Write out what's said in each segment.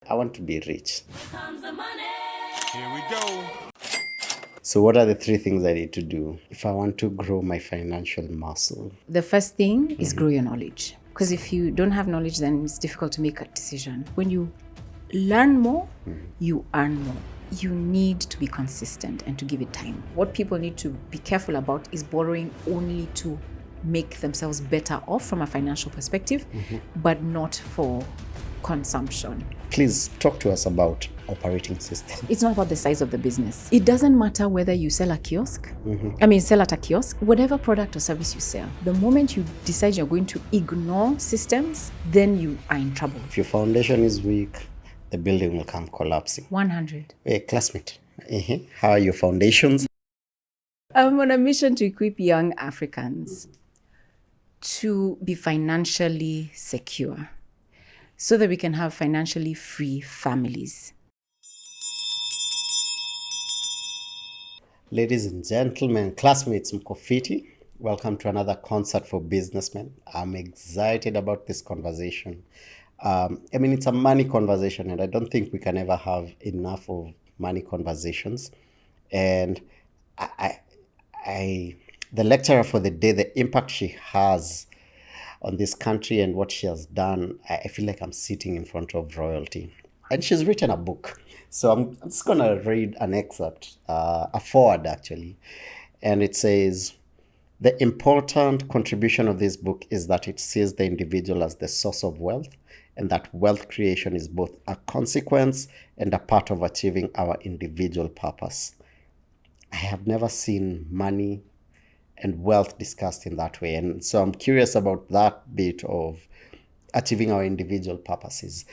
I want to be rich. Here we go. So what are the three things I need to do if I want to grow my financial muscle? The first thing is grow your knowledge. Because if you don't have knowledge, then it's difficult to make a decision. When you learn more, you earn more. You need to be consistent and to give it time. What people need to be careful about is borrowing only to make themselves better off from a financial perspective, but not for consumption. Please talk to us about operating system. It's not about the size of the business. It doesn't matter whether you sell a kiosk, sell at a kiosk, whatever product or service you sell. The moment you decide you're going to ignore systems, then you are in trouble. If your foundation is weak, the building will come collapsing. 100. Hey, classmate, how are your foundations? I'm on a mission to equip young Africans to be financially secure so that we can have financially free families. Ladies and gentlemen, classmates, Mkofiti, welcome to another concert for businessmen. I'm excited about this conversation. It's a money conversation, and I don't think we can ever have enough of money conversations. And the lecturer for the day, the impact she has on this country and what she has done, I feel like I'm sitting in front of royalty. And she's written a book. So I'm just going to read an excerpt, a foreword actually. And it says, the important contribution of this book is that it sees the individual as the source of wealth, and that wealth creation is both a consequence and a part of achieving our individual purpose. I have never seen money and wealth discussed in that way. And so I'm curious about that bit of achieving our individual purposes.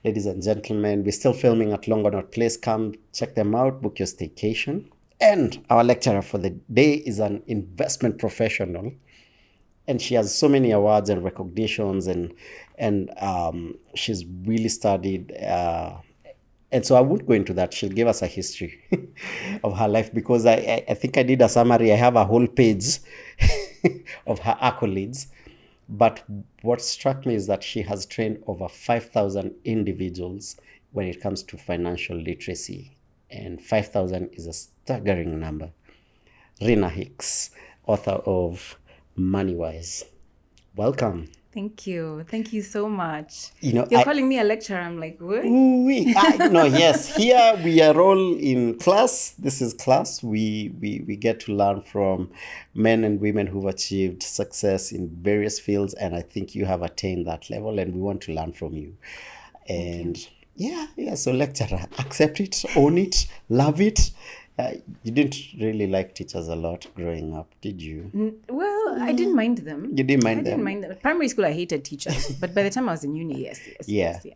Ladies and gentlemen, we're still filming at Longonot Place. Come check them out, book your staycation. And our lecturer for the day is an investment professional. And she has so many awards and recognitions, and she's really studied. And so I won't go into that. She'll give us a history of her life, because I think I did a summary. I have a whole page of her accolades. But what struck me is that she has trained over 5,000 individuals when it comes to financial literacy. And 5,000 is a staggering number. Rina Hicks, author of Moneywise. Welcome. Thank you. Thank you so much. You're calling me a lecturer. I'm like, what? Yes. Here we are all in class. This is class. We get to learn from men and women who've achieved success in various fields. And I think you have attained that level, and we want to learn from you. And so lecturer, accept it, own it, love it. You didn't really like teachers a lot growing up, did you? Well, I didn't mind them. You didn't mind them? I didn't mind them. At primary school, I hated teachers. But by the time I was in uni, yes.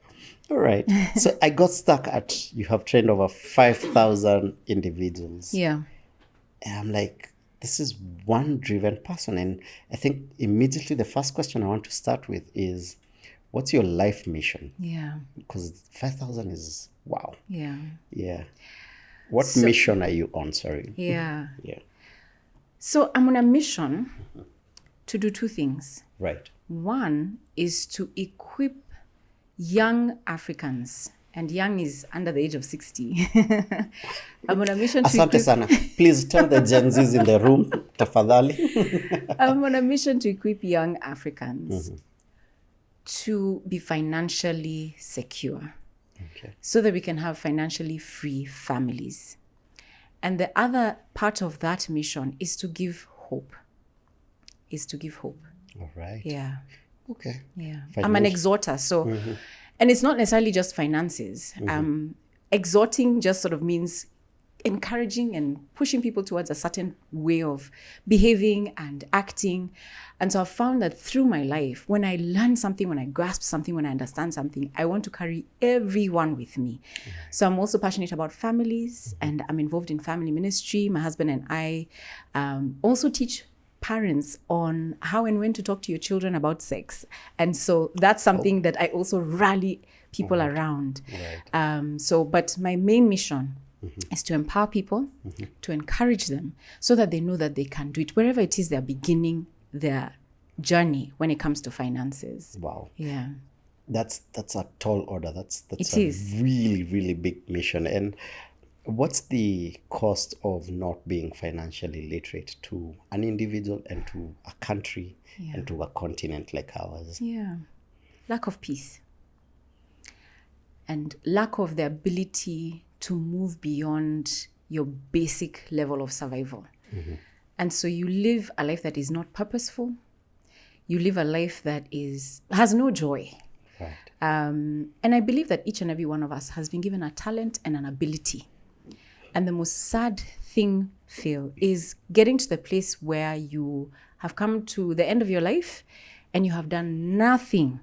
All right. So I got stuck at, you have trained over 5,000 individuals. Yeah. And I'm like, this is one driven person. And I think immediately the first question I want to start with is, what's your life mission? Yeah. Because 5,000 is, wow. Yeah. Yeah. What mission are you on? Sorry. Yeah. Yeah. So I'm on a mission to do two things. Right. One is to equip young Africans, and young is under the age of 60. I'm on a mission to Asante sana. Please tell the Gen Zs in the room, tafadhali. I'm on a mission to equip young Africans to be financially secure. Okay. So that we can have financially free families. And the other part of that mission is to give hope. All right. Yeah. Okay. Yeah. I'm an exhorter. So, and it's not necessarily just finances. Exhorting just sort of means encouraging and pushing people towards a certain way of behaving and acting. And so I've found that through my life, when I learn something, when I grasp something, when I understand something, I want to carry everyone with me. So I'm also passionate about families, and I'm involved in family ministry. My husband and I also teach parents on how and when to talk to your children about sex. And so that's something that I also rally people around. Right. But my main mission is to empower people, to encourage them so that they know that they can do it wherever it is they're beginning their journey when it comes to finances. Wow. Yeah. That's a tall order. That's It a is. really, really big mission. And what's the cost of not being financially literate to an individual and to a country and to a continent like ours? Yeah. Lack of peace. And lack of the ability to move beyond your basic level of survival. And so you live a life that is not purposeful. You live a life that has no joy. Right. And I believe that each and every one of us has been given a talent and an ability. And the most sad thing, Phil, is getting to the place where you have come to the end of your life and you have done nothing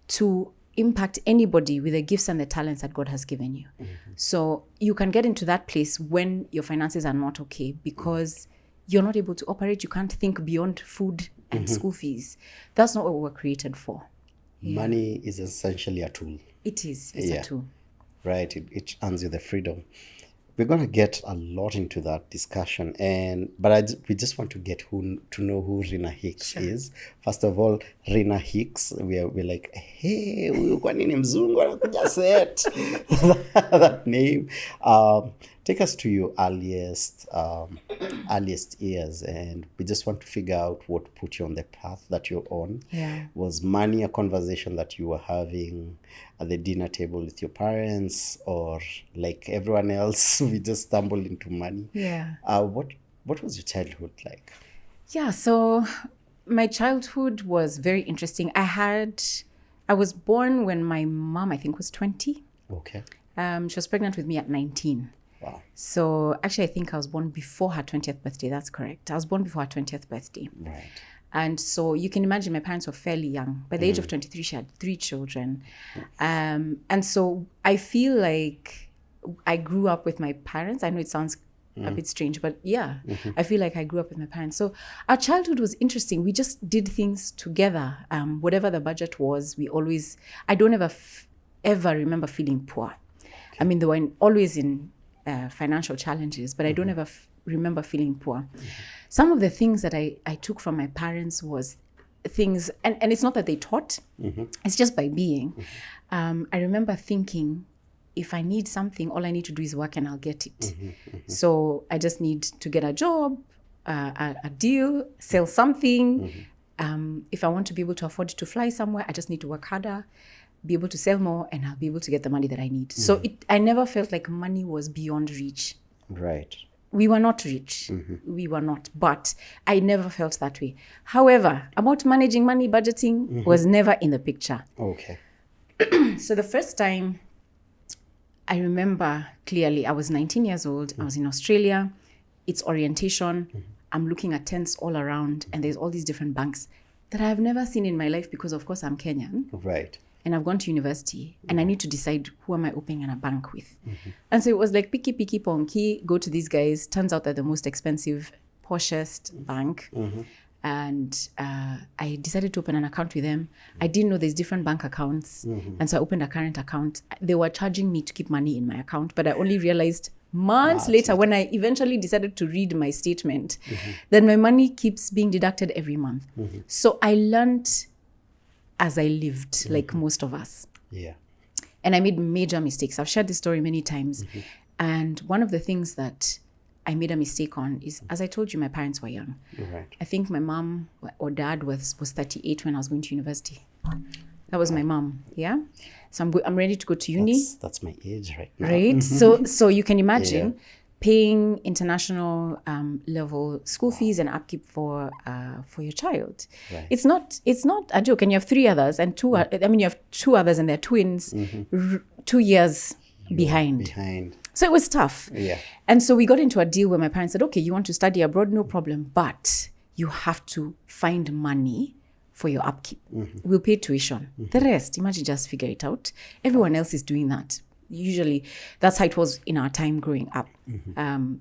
to impact anybody with the gifts and the talents that God has given you. So you can get into that place when your finances are not okay because you're not able to operate. You can't think beyond food and school fees. That's not what we were created for. Money is essentially a tool. It is. It's a tool. Right. It earns you the freedom. We're going to get a lot into that discussion, but we just want to get to know who Rina Hicks is. First of all, Rina Hicks, we're like, hey, huyu kwa nini mzungu anakuja set? That name. Take us to your earliest years, and we just want to figure out what put you on the path that you're on. Yeah. Was money a conversation that you were having at the dinner table with your parents, or like everyone else, we just stumbled into money? Yeah. What was your childhood like? Yeah, so my childhood was very interesting. I was born when my mom, I think, was 20. Okay. She was pregnant with me at 19. Wow. So actually, I think I was born before her 20th birthday. That's correct. I was born before her 20th birthday. Right. And so you can imagine my parents were fairly young. By the age of 23, she had 3 children. And so I feel like I grew up with my parents. I know it sounds a bit strange, but yeah, I feel like I grew up with my parents. So our childhood was interesting. We just did things together. Whatever the budget was, I don't ever remember feeling poor. I mean, they were always in financial challenges, but I don't ever remember feeling poor. Some of the things that I took from my parents was things, and it's not that they taught, it's just by being. I remember thinking, if I need something, all I need to do is work and I'll get it. So I just need to get a job, a deal, sell something. If I want to be able to afford to fly somewhere, I just need to work harder, be able to sell more, and I'll be able to get the money that I need. So I never felt like money was beyond reach. Right. We were not rich. We were not. But I never felt that way. However, about managing money, budgeting was never in the picture. Okay. So the first time I remember clearly, I was 19 years old. I was in Australia. It's orientation. I'm looking at tents all around, and there's all these different banks that I've never seen in my life because, of course, I'm Kenyan. Right. And I've gone to university, and I need to decide who am I opening a bank with. And so it was like picky, ponky, go to these guys. Turns out they're the most expensive, poshest bank. And I decided to open an account with them. I didn't know there's different bank accounts. And so I opened a current account. They were charging me to keep money in my account, but I only realized months later when I eventually decided to read my statement that my money keeps being deducted every month. So I learned as I lived, like most of us. Yeah. And I made major mistakes. I've shared this story many times. And one of the things that I made a mistake on is, as I told you, my parents were young. Right. I think my mom or dad was 38 when I was going to university. That was my mom, yeah? So I'm ready to go to uni. That's my age right now. Right? So you can imagine paying international level school fees and upkeep for your child. Right. It's not a joke. And you have 3 others, and you have 2 others, and they're twins, 2 years behind. So it was tough. Yeah. And so we got into a deal where my parents said, okay, you want to study abroad, no problem, but you have to find money for your upkeep. We'll pay tuition. The rest, imagine, just figure it out. Everyone else is doing that. Usually, that's how it was in our time growing up,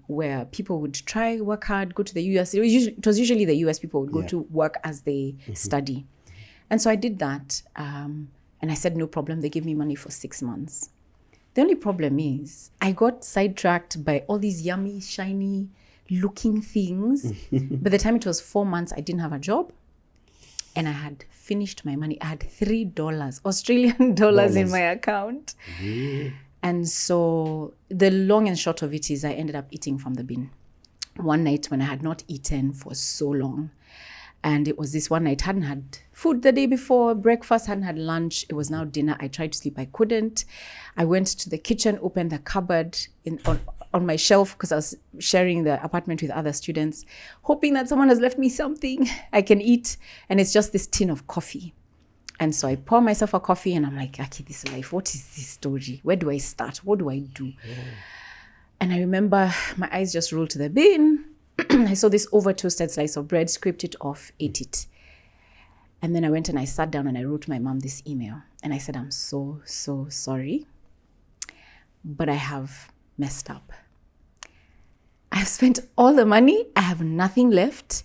where people would try, work hard, go to the US. It was usually the US people would go to work as they study. And so I did that. And I said, no problem. They gave me money for 6 months. The only problem is I got sidetracked by all these yummy, shiny looking things. By the time it was 4 months, I didn't have a job. and I had finished my money. I had $3 Australian dollars in my account. And so the long and short of it is I ended up eating from the bin one night when I had not eaten for so long. And it was this one night, hadn't had food the day before, breakfast, hadn't had lunch. It was now dinner. I tried to sleep. I couldn't. I went to the kitchen, opened the cupboard on my shelf because I was sharing the apartment with other students, hoping that someone has left me something I can eat. And it's just this tin of coffee. And so I pour myself a coffee and I'm like, okay, this life, what is this story? Where do I start? What do I do? And I remember my eyes just rolled to the bin. I saw this over-toasted slice of bread, scraped it off, ate it. And then I went and I sat down and I wrote my mom this email. And I said, I'm so, so sorry, but I have messed up. I've spent all the money. I have nothing left.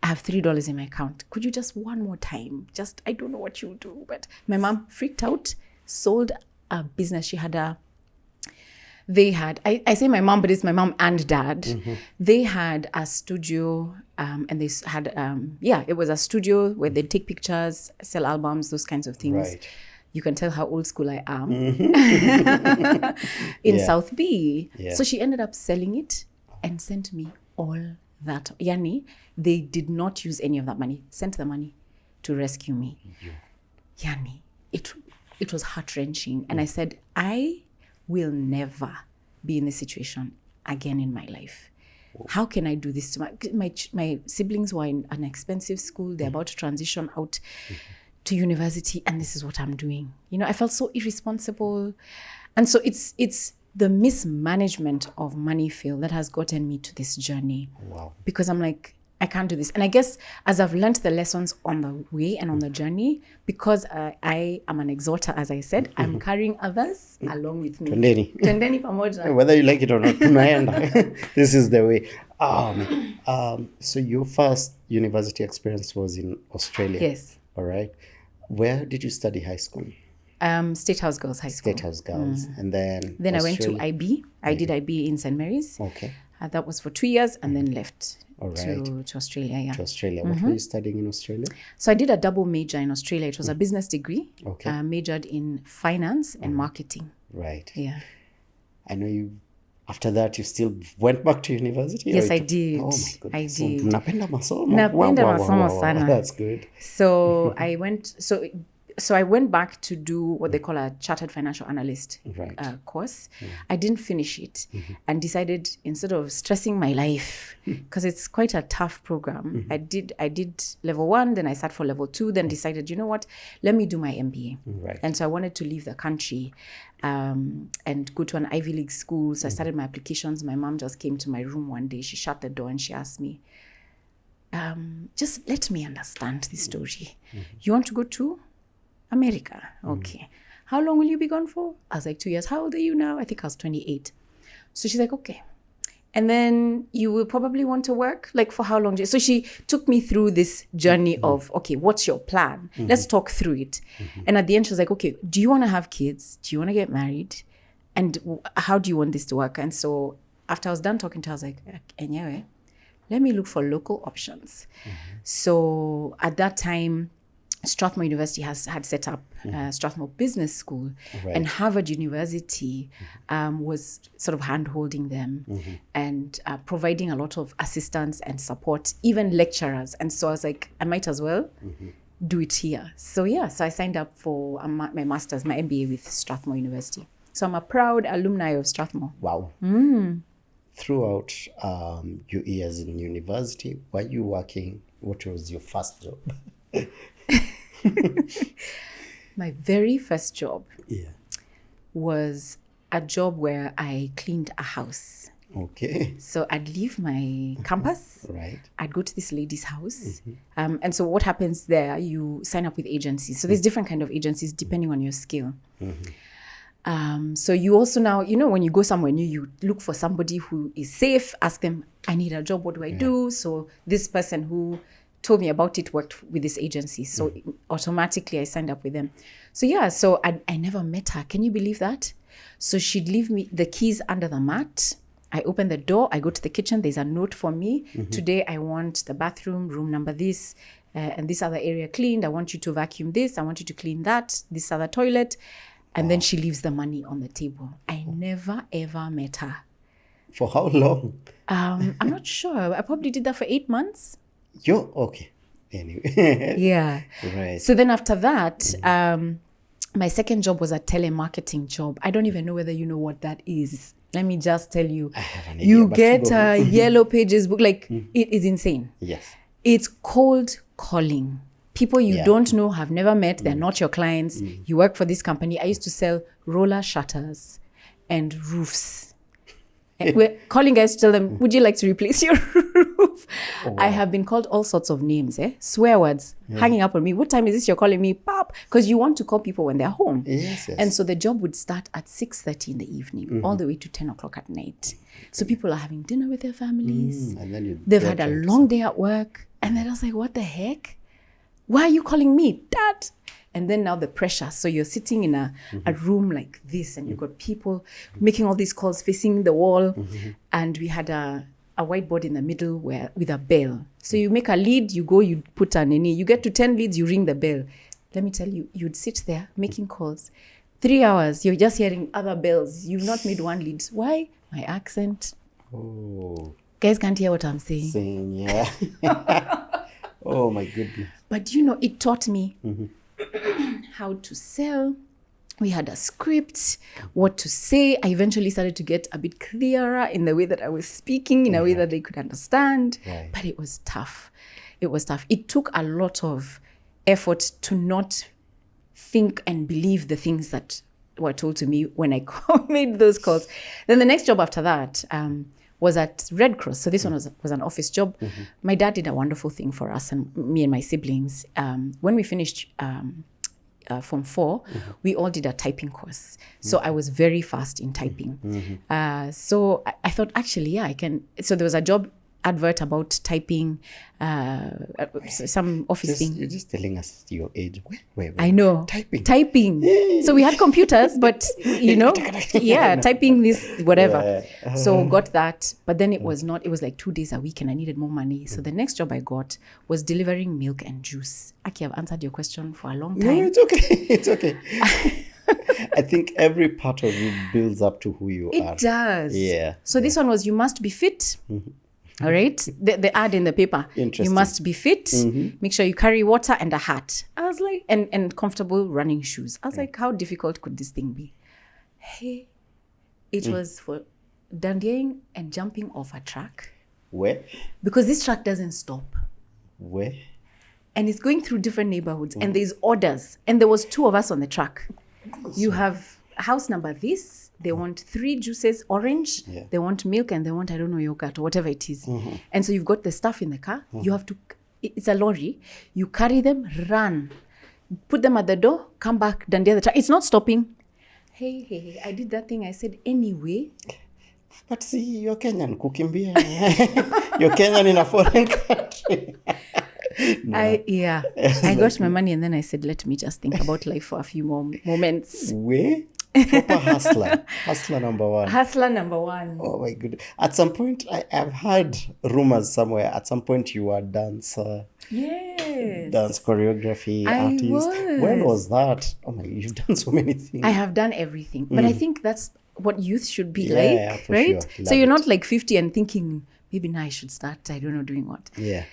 I have $3 in my account. Could you just one more time? Just, I don't know what you'll do. But my mom freaked out, sold a business. She had I say my mom, but it's my mom and dad. They had a studio and they had, it was a studio where they take pictures, sell albums, those kinds of things. Right. You can tell how old school I am. In South B. Yeah. So she ended up selling it and sent me all that. Yani, they did not use any of that money, sent the money to rescue me. Yani, it was heart-wrenching. And I said, I will never be in this situation again in my life. How can I do this to my siblings were in an expensive school. They're about to transition out to university, and this is what I'm doing. You know, I felt so irresponsible. And so it's the mismanagement of money, Phil, that has gotten me to this journey. Wow. Because I'm like, I can't do this. And I guess as I've learned the lessons on the way and on the journey, because I am an exhorter, as I said, I'm carrying others along with me. Twendeni pamoja. Whether you like it or not, this is the way. So your first university experience was in Australia? Yes. All right. Where did you study high school? State House Girls High School. State House Girls. And then I went to IB. I did IB in St. Mary's. Okay. That was for 2 years and then left All right. to Australia. Yeah. To Australia. What were you studying in Australia? So I did a double major in Australia. It was a business degree. Okay. Majored in finance and marketing. Right. Yeah. I know you. After that, you still went back to university? Yes, I did. Oh my goodness. I did. Napenda masomo. Napenda masomo sana. That's good. So I went back to do what they call a chartered financial analyst course. I didn't finish it and decided, instead of stressing my life, because it's quite a tough program, I did level 1, then I sat for level 2, then decided, you know what, let me do my MBA. Right. And so I wanted to leave the country and go to an Ivy League school. So I started my applications. My mom just came to my room one day. She shut the door and she asked me, just let me understand this story. You want to go to America? Okay. How long will you be gone for? I was like, 2 years. How old are you now? I think I was 28. So she's like, okay. And then you will probably want to work, like, for how long? So she took me through this journey of, okay, what's your plan? Let's talk through it. And at the end, she was like, okay, do you want to have kids? Do you want to get married? And how do you want this to work? And so after I was done talking to her, I was like, anyway, let me look for local options. So at that time, Strathmore University had set up Strathmore Business School, and Harvard University was sort of hand-holding them and providing a lot of assistance and support, even lecturers. And so I was like, I might as well do it here. So so I signed up for my master's, my MBA with Strathmore University. So I'm a proud alumni of Strathmore. Wow. Throughout your years in university, were you working? What was your first job? My very first job Yeah. was a job where I cleaned a house. Okay. So I'd leave my campus. Right. I'd go to this lady's house. And so what happens there, you sign up with agencies. So there's different kind of agencies depending on your skill. So you also now, you know, when you go somewhere new, you look for somebody who is safe, ask them, I need a job, what do I do? So this person who told me about it worked with this agency. So automatically I signed up with them. So so I never met her. Can you believe that? So she'd leave me the keys under the mat. I open the door, I go to the kitchen, there's a note for me. Today I want the bathroom, room number this, and this other area cleaned. I want you to vacuum this. I want you to clean that, this other toilet. And then she leaves the money on the table. I never, ever met her. For how long? I'm not sure. I probably did that for 8 months. You're okay. Anyway. Yeah. Right. So then after that, my second job was a telemarketing job. I don't even know whether you know what that is. Let me just tell you. I have an idea, You but get go. a Yellow Pages book. Like, it is insane. Yes. It's cold calling. People you Yeah. don't know, have never met, they're not your clients. You work for this company. I used to sell roller shutters and roofs. And we're calling guys to tell them, would you like to replace your roof? I have been called all sorts of names, swear words, hanging up on me. What time is this you're calling me? Pop. Because you want to call people when they're home. Yes. And so the job would start at 6:30 in the evening, all the way to 10 o'clock at night. So people are having dinner with their families. And then They've had a long day at work. And then I was like, what the heck? Why are you calling me, Dad? And then now the pressure. So you're sitting in a room like this, and you've got people making all these calls facing the wall. And we had a whiteboard in the middle with a bell. So you make a lead, you go, you put an any. You get to 10 leads, you ring the bell. Let me tell you, you'd sit there making calls. 3 hours, you're just hearing other bells. You've not made one lead. Why? My accent. Oh. Guys can't hear what I'm saying. Saying, yeah. Oh, my goodness. But it taught me how to sell. We had a script, what to say. I eventually started to get a bit clearer in the way that I was speaking, in a way that they could understand. Right. But it was tough. It was tough. It took a lot of effort to not think and believe the things that were told to me when I made those calls. Then the next job after that was at Red Cross. So this one was an office job. My dad did a wonderful thing for us and me and my siblings. When we finished Form 4, we all did a typing course. So I was very fast in typing. So I thought, actually, I can. So there was a job advert about typing, some office thing. You're just telling us your age. Wait. I know. Typing. So we had computers, but, typing this, whatever. Yeah. So got that. But then it was like 2 days a week and I needed more money. So the next job I got was delivering milk and juice. Aki, I've answered your question for a long time. No, it's okay. It's okay. I think every part of you builds up to who you are. It does. Yeah. So this one was, you must be fit. All right. The ad in the paper. Interesting. You must be fit. Make sure you carry water and a hat. I was like, and comfortable running shoes. I was like, how difficult could this thing be? Hey, it was for dandying and jumping off a truck. Where? Because this truck doesn't stop. Where? And it's going through different neighborhoods. And there's orders. And there was 2 of us on the truck. You have house number this. They want 3 juices, orange. Yeah. They want milk and they want, I don't know, yogurt or whatever it is. And so you've got the stuff in the car. You have to, it's a lorry. You carry them, run, put them at the door, come back, dandia the truck. It's not stopping. Hey, I did that thing. I said, anyway. But see, you're Kenyan, kukimbia. You're Kenyan in a foreign country. I got my money and then I said, let me just think about life for a few more moments. Where? Proper hustler. Hustler number 1. Hustler number 1. Oh my goodness. At some point, I've heard rumors somewhere. At some point, you were a dancer. Yes. Dance choreography artist. was. When was that? Oh my, you've done so many things. I have done everything. But I think that's what youth should be Yeah, like, for right? sure. So Love you're it. not like 50 and thinking, maybe now I should start, I don't know, doing what. Yeah.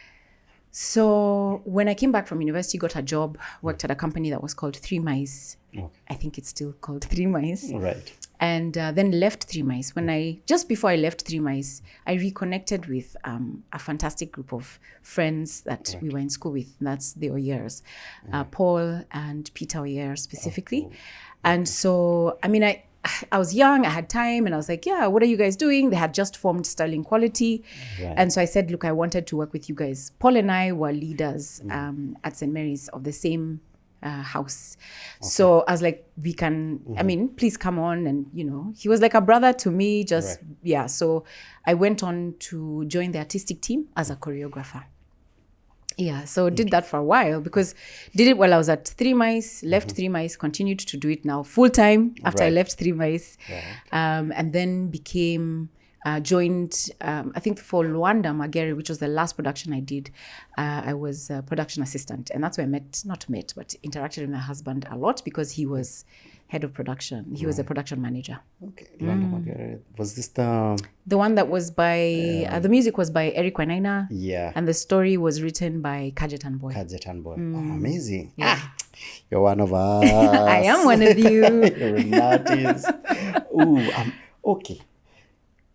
So when I came back from university, got a job, worked at a company that was called 3 Mice. Okay. I think it's still called 3 Mice. Right. And then left 3 Mice. Just before I left 3 Mice, I reconnected with a fantastic group of friends that we were in school with. That's the Oyers, Paul and Peter Oyer specifically. And so, I mean, I was young, I had time, and I was like, yeah, what are you guys doing? They had just formed Sterling Quality. Right. And so I said, look, I wanted to work with you guys. Paul and I were leaders at St. Mary's of the same house. Okay. So I was like, we can, I mean, please come on. And, he was like a brother to me, yeah. So I went on to join the artistic team as a choreographer. Yeah, so did that for a while because did it while I was at 3 Mice, left 3 Mice, continued to do it now full time after I left 3 Mice, and then became joined, I think for Luanda Magere, which was the last production I did, I was a production assistant. And that's where I but interacted with my husband a lot because he was head of production. He was a production manager. Okay. Landa Magere. Was this the... The one that was by, the music was by Eric Wainaina. Yeah. And the story was written by Kajetan Boy. Kajetan Boy. Oh, amazing. Yeah. You're one of us. I am one of you. You're an artist. Okay.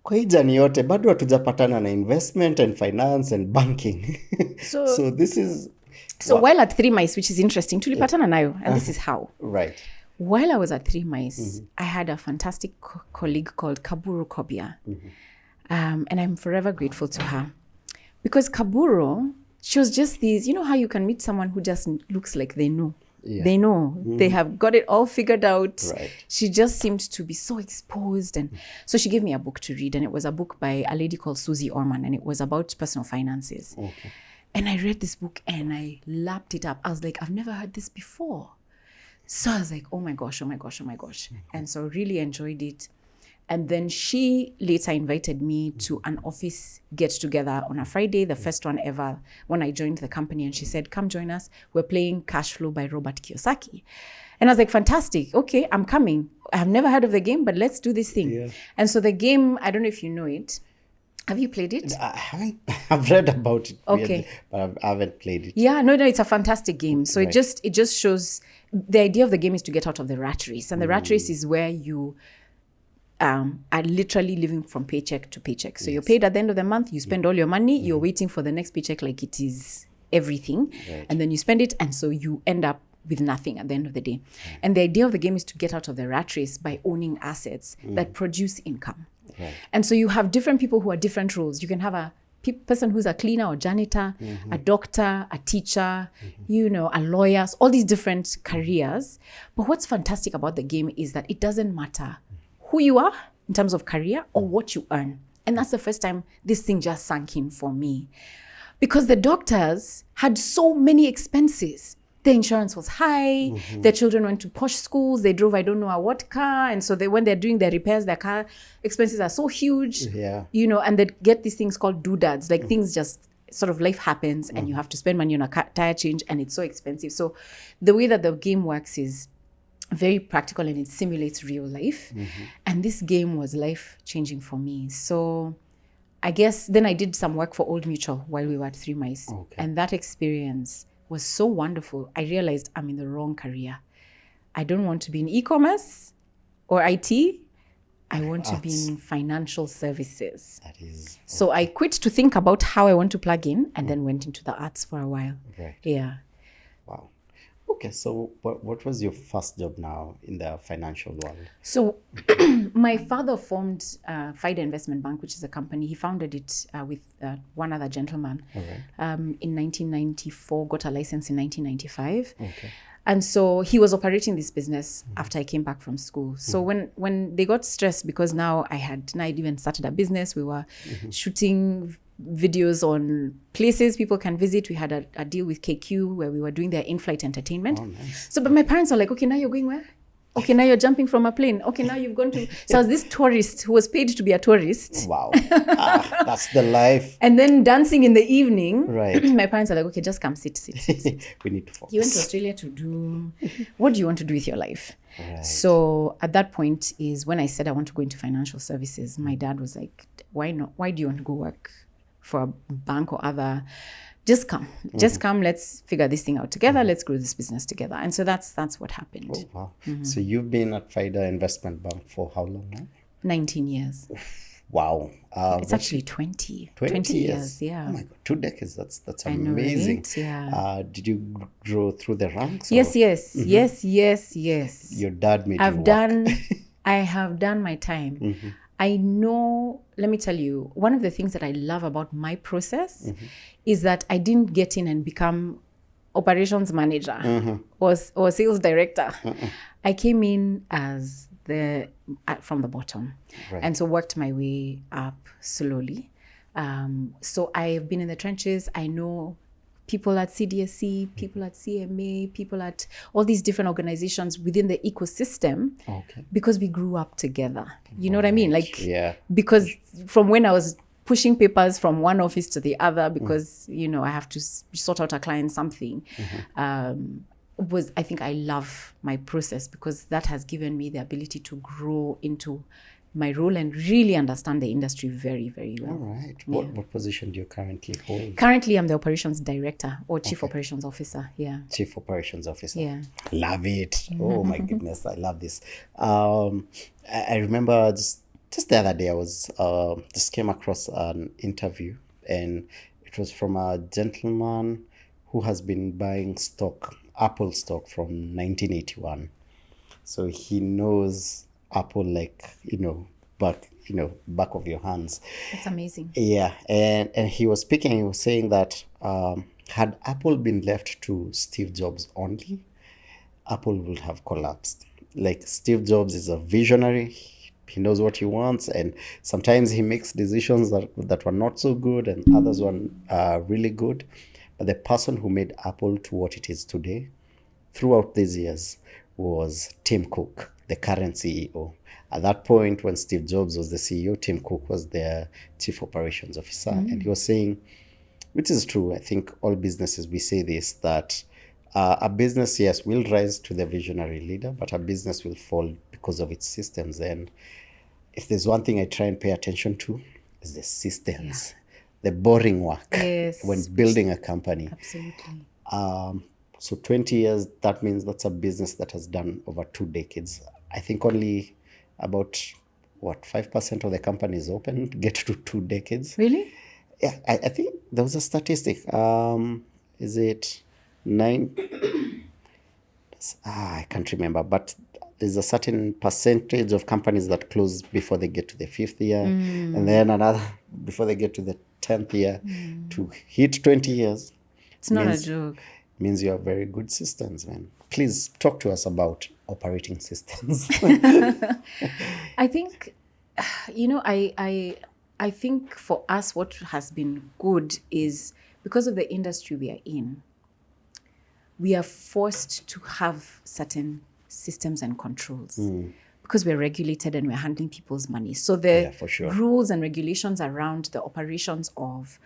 Kwa hii jani yote bado hatujapatana na investment and finance and banking. So this is... So while at Three Mice, which is interesting, tulipatana nayo, and this is how. Right. While I was at Three Mice, I had a fantastic colleague called Kaburu Kobia. And I'm forever grateful to her. Because Kaburu, she was just these, you know how you can meet someone who just looks like they know. Yeah. They know. They have got it all figured out. Right. She just seemed to be so exposed. And so she gave me a book to read. And it was a book by a lady called Susie Orman. And it was about personal finances. Okay. And I read this book and I lapped it up. I was like, I've never heard this before. So I was like, oh my gosh. And so really enjoyed it. And then she later invited me to an office get-together on a Friday, the first one ever, when I joined the company. And she said, come join us. We're playing Cash Flow by Robert Kiyosaki. And I was like, fantastic. Okay, I'm coming. I have never heard of the game, but let's do this thing. Yeah. And so the game, I don't know if you know it. Have you played it? I haven't. I've read about it. Okay. Weirdly, but I haven't played it. Yeah, no, it's a fantastic game. So it just shows, the idea of the game is to get out of the rat race. And the rat race is where you are literally living from paycheck to paycheck. So you're paid at the end of the month, you spend all your money, you're waiting for the next paycheck like it is everything. Right. And then you spend it, and so you end up with nothing at the end of the day. Right. And the idea of the game is to get out of the rat race by owning assets that produce income. Right. And so you have different people who are different roles. You can have a person who's a cleaner or janitor, a doctor, a teacher, a lawyer, all these different careers. But what's fantastic about the game is that it doesn't matter who you are in terms of career or what you earn. And that's the first time this thing just sank in for me. Because the doctors had so many expenses. The insurance was high. Their children went to posh schools. They drove, I don't know what car. And so when they're doing their repairs, their car expenses are so huge. Yeah. And they get these things called doodads. Like things just sort of life happens and you have to spend money on a tire change and it's so expensive. So the way that the game works is very practical and it simulates real life. And this game was life-changing for me. So I guess then I did some work for Old Mutual while we were at Three Mice. Okay. And that experience was so wonderful. I realized I'm in the wrong career. I don't want to be in e-commerce or IT. I want to be in financial services. That is. Okay. So I quit to think about how I want to plug in and then went into the arts for a while. Right. Yeah. Wow. Okay, so what was your first job now in the financial world? So my father formed FIDA Investment Bank, which is a company. He founded it with one other gentleman in 1994, got a license in 1995. Okay. And so he was operating this business after I came back from school. So when they got stressed, because now I'd even started a business, we were shooting videos on places people can visit. We had a deal with KQ where we were doing their in-flight entertainment. Oh, nice. So, but my parents were like, okay, now you're going where? Okay, now you're jumping from a plane. Okay, now you've gone to... So I was this tourist who was paid to be a tourist. Wow. That's the life. And then dancing in the evening. Right. My parents are like, okay, just come sit. We need to focus. You went to Australia to do... What do you want to do with your life? Right. So at that point is when I said I want to go into financial services. My dad was like, why not? Why do you want to go work for a bank or other? Just come. Just come. Let's figure this thing out together. Let's grow this business together. And so that's what happened. Oh, wow. So you've been at FIDA Investment Bank for how long now? 19 years. Wow. It's actually 20. 20 years, yeah. Oh my God, 2 decades. That's amazing. Right? Yeah. Did you grow through the ranks? Yes. Your dad made I have done my time. I know, let me tell you, one of the things that I love about my process is that I didn't get in and become operations manager or sales director. I came in as from the bottom, and so worked my way up slowly. So I've been in the trenches. I know people at CDSC, people at CMA, people at all these different organizations within the ecosystem, Okay. because we grew up together. You know what I mean? Like, Yeah. because from when I was pushing papers from one office to the other, because, I have to sort out a client something, I think I love my process, because that has given me the ability to grow into my role and really understand the industry very, very well. All right. What position do you currently hold? Currently, I'm the operations director or chief operations officer. Yeah. Chief Operations Officer. Yeah. Love it. Oh my goodness, I love this. I remember just the other day I was just came across an interview, and it was from a gentleman who has been buying Apple stock from 1981. So he knows Apple like, back of your hands. That's amazing. Yeah, and he was speaking, he was saying that had Apple been left to Steve Jobs only, Apple would have collapsed. Like, Steve Jobs is a visionary. He knows what he wants, and sometimes he makes decisions that were not so good, and others were really good. But the person who made Apple to what it is today, throughout these years, was Tim Cook, the current CEO. At that point, when Steve Jobs was the CEO, Tim Cook was their chief operations officer. And he was saying, which is true, I think all businesses, we say this, that a business, yes, will rise to the visionary leader, but a business will fall because of its systems. And if there's one thing I try and pay attention to, is the systems, the boring work when building a company. Absolutely. So 20 years, that means that's a business that has done over 2 decades. I think only about, 5% of the companies open get to 2 decades. Really? Yeah, I think there was a statistic. Is it 9? I can't remember, but there's a certain percentage of companies that close before they get to the 5th year, and then another before they get to the 10th year. To hit 20 years, it's not a joke. Means you have very good systems, man. Please talk to us about operating systems. I think, I think for us, what has been good is because of the industry we are in, we are forced to have certain systems and controls because we're regulated and we're handling people's money. So the for sure. rules and regulations around the operations of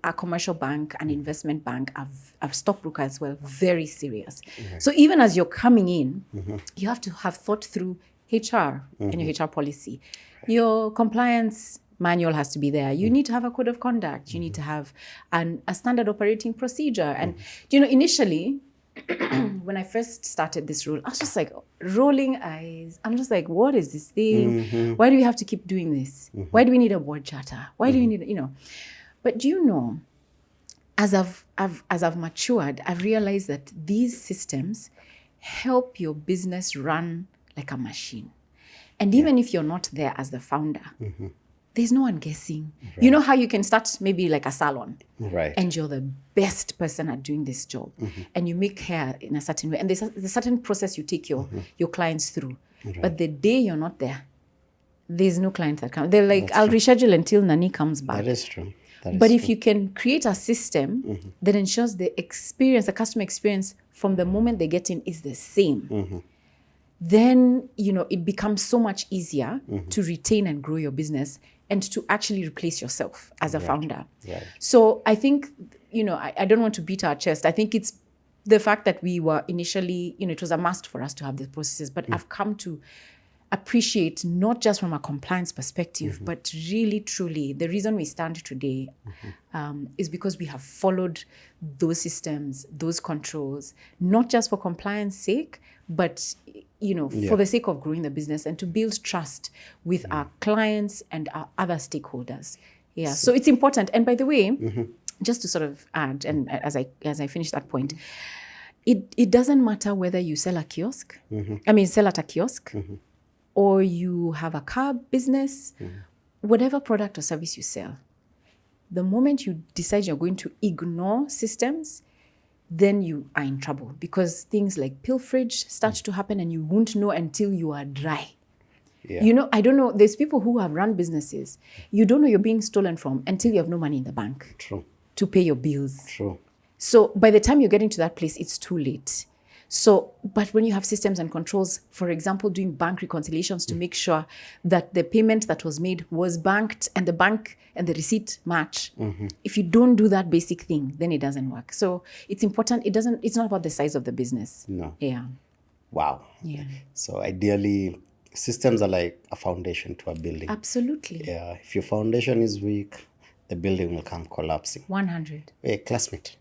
a commercial bank, an investment bank, a stockbroker as well, very serious. So even as you're coming in, you have to have thought through HR and your HR policy. Your compliance manual has to be there. You need to have a code of conduct. You need to have a standard operating procedure. And, initially, when I first started this role, I was just like rolling eyes. I'm just like, what is this thing? Why do we have to keep doing this? Why do we need a board charter? Why do we need, But as I've matured, I've realized that these systems help your business run like a machine. And even if you're not there as the founder, there's no one guessing. Right. You know how you can start maybe like a salon, right? And you're the best person at doing this job, and you make hair in a certain way, and there's a certain process you take your clients through. Right. But the day you're not there, there's no client that comes. They're like, I'll reschedule until Nani comes back. That is true. But if you can create a system that ensures the customer experience from the moment they get in is the same, then, it becomes so much easier to retain and grow your business and to actually replace yourself as a founder. Right. So I think, I don't want to beat our chest. I think it's the fact that we were initially, it was a must for us to have the processes, but I've come to appreciate not just from a compliance perspective, but really, truly, the reason we stand today is because we have followed those systems, those controls, not just for compliance sake, but for the sake of growing the business and to build trust with our clients and our other stakeholders. Yeah, so it's important. And by the way, just to sort of add, and as I finish that point, it doesn't matter whether you sell a kiosk, sell at a kiosk, or you have a car business, whatever product or service you sell, the moment you decide you're going to ignore systems, then you are in trouble because things like pilferage start to happen and you won't know until you are dry. Yeah. I don't know, there's people who have run businesses. You don't know you're being stolen from until you have no money in the bank. True. To pay your bills. True. So by the time you're getting to that place, it's too late. So, but when you have systems and controls, for example, doing bank reconciliations to make sure that the payment that was made was banked and the bank and the receipt match. If you don't do that basic thing, then it doesn't work. So it's important. It's not about the size of the business. No. Yeah. Wow. Yeah. So ideally, systems are like a foundation to a building. Absolutely. Yeah. If your foundation is weak, the building will come collapsing. 100. Hey, classmate.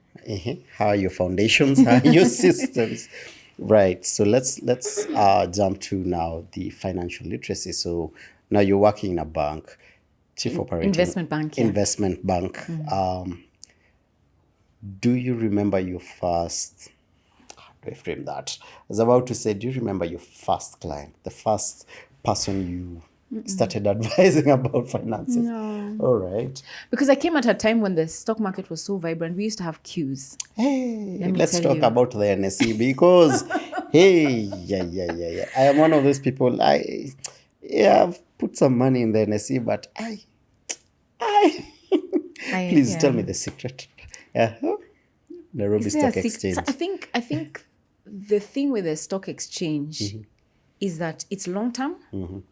How are your foundations? How are your systems? Right. So let's jump to now the financial literacy. So now you're working in a bank, chief operating Investment bank, yeah. investment bank. Do you remember your first? How do I frame that? I was about to say, do you remember your first client, the first person you started advising about finances? No. All right. Because I came at a time when the stock market was so vibrant. We used to have queues. Hey, Let me let's tell talk you. about the NSE because, hey, yeah. I am one of those people. I've put some money in the NSE, but please tell me the secret. Yeah, Nairobi Is there a Stock sec- Exchange. So I think the thing with the stock exchange is that it's long term,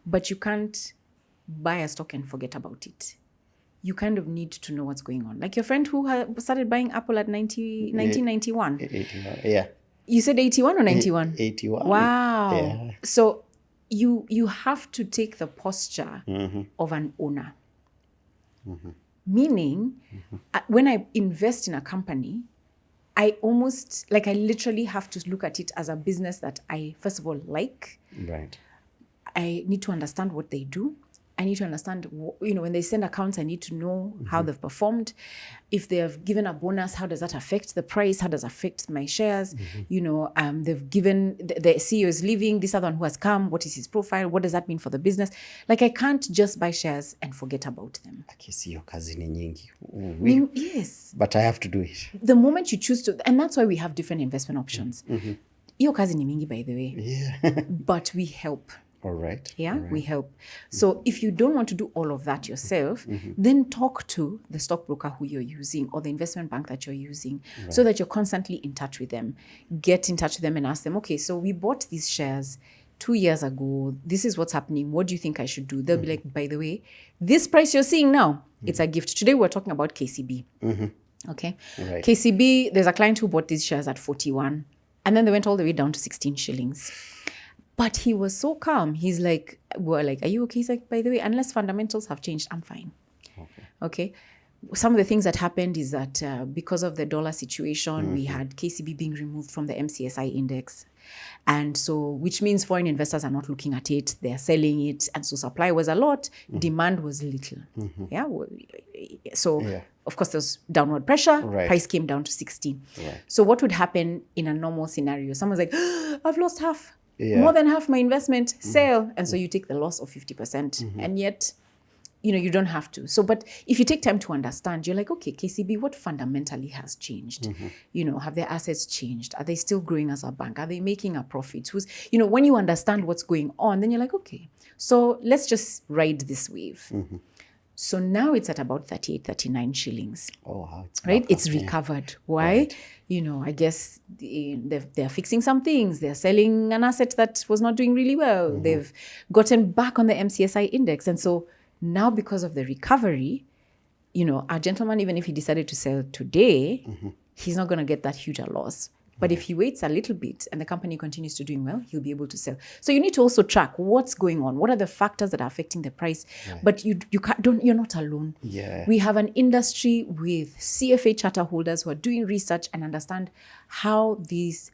but you can't buy a stock and forget about it. You kind of need to know what's going on. Like your friend who started buying Apple at 1991. 81, yeah. You said 81 or 91? 81. Wow. Yeah. So you have to take the posture of an owner. Meaning, when I invest in a company, I literally have to look at it as a business that I, first of all, like. Right. I need to understand what they do. I need to understand, when they send accounts, I need to know how they've performed. If they have given a bonus, how does that affect the price? How does it affect my shares? They've given, the CEO is leaving, this other one who has come, what is his profile? What does that mean for the business? Like, I can't just buy shares and forget about them. Akisi yo kazi ni nyingi. Yes. But I have to do it. The moment you choose to, and that's why we have different investment options. Iyo kazi ni mingi, by the way. Yeah. But we help. All right. Yeah, we help. So if you don't want to do all of that yourself, then talk to the stockbroker who you're using or the investment bank that you're using so that you're constantly in touch with them. Get in touch with them and ask them, okay, so we bought these shares 2 years ago. This is what's happening. What do you think I should do? They'll be like, by the way, this price you're seeing now, it's a gift. Today we're talking about KCB. Okay. Right. KCB, there's a client who bought these shares at 41 and then they went all the way down to 16 shillings. But he was so calm. He's like, are you okay? He's like, by the way, unless fundamentals have changed, I'm fine. Okay. Some of the things that happened is that because of the dollar situation, we had KCB being removed from the MCSI index. And so, which means foreign investors are not looking at it. They're selling it. And so supply was a lot. Demand was little. Yeah. So, of course, there's downward pressure. Right. Price came down to 16. Right. So what would happen in a normal scenario? Someone's like, I've lost half. Yeah. More than half my investment, sell. And so you take the loss of 50%. And yet, you don't have to. So, but if you take time to understand, you're like, okay, KCB, what fundamentally has changed? Have their assets changed? Are they still growing as a bank? Are they making a profit? When you understand what's going on, then you're like, okay, so let's just ride this wave. So now it's at about 38, 39 shillings. Oh, wow. Right? It's recovered. Why? Right. I guess they're fixing some things. They're selling an asset that was not doing really well. They've gotten back on the MCSI index. And so now because of the recovery, our gentleman, even if he decided to sell today, he's not going to get that huge a loss. But if he waits a little bit and the company continues to doing well, he'll be able to sell. So you need to also track what's going on. What are the factors that are affecting the price? Right. But you're not alone. Yeah. We have an industry with CFA charter holders who are doing research and understand how these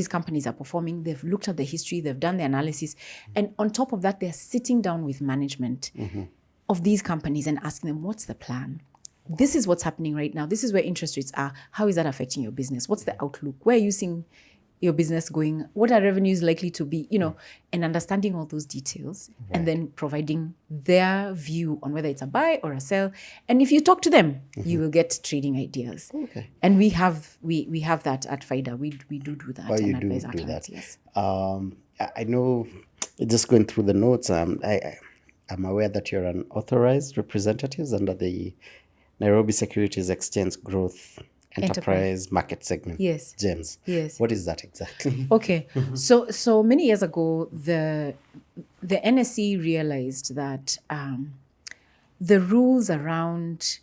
companies are performing. They've looked at the history, they've done the analysis. And on top of that, they're sitting down with management of these companies and asking them, what's the plan? This is what's happening right now. This is where interest rates are. How is that affecting your business? What's the outlook? Where are you seeing your business going? What are revenues likely to be? And understanding all those details and then providing their view on whether it's a buy or a sell. And if you talk to them, you will get trading ideas. Okay. And we have that at FIDA. We do that. Oh, you do that. Yes. I know, just going through the notes, I'm aware that you're an authorized representative under the Nairobi Securities Exchange Growth Enterprise market segment. Yes. GEMS. Yes. What is that exactly? Okay. So many years ago, the NSE realized that the rules around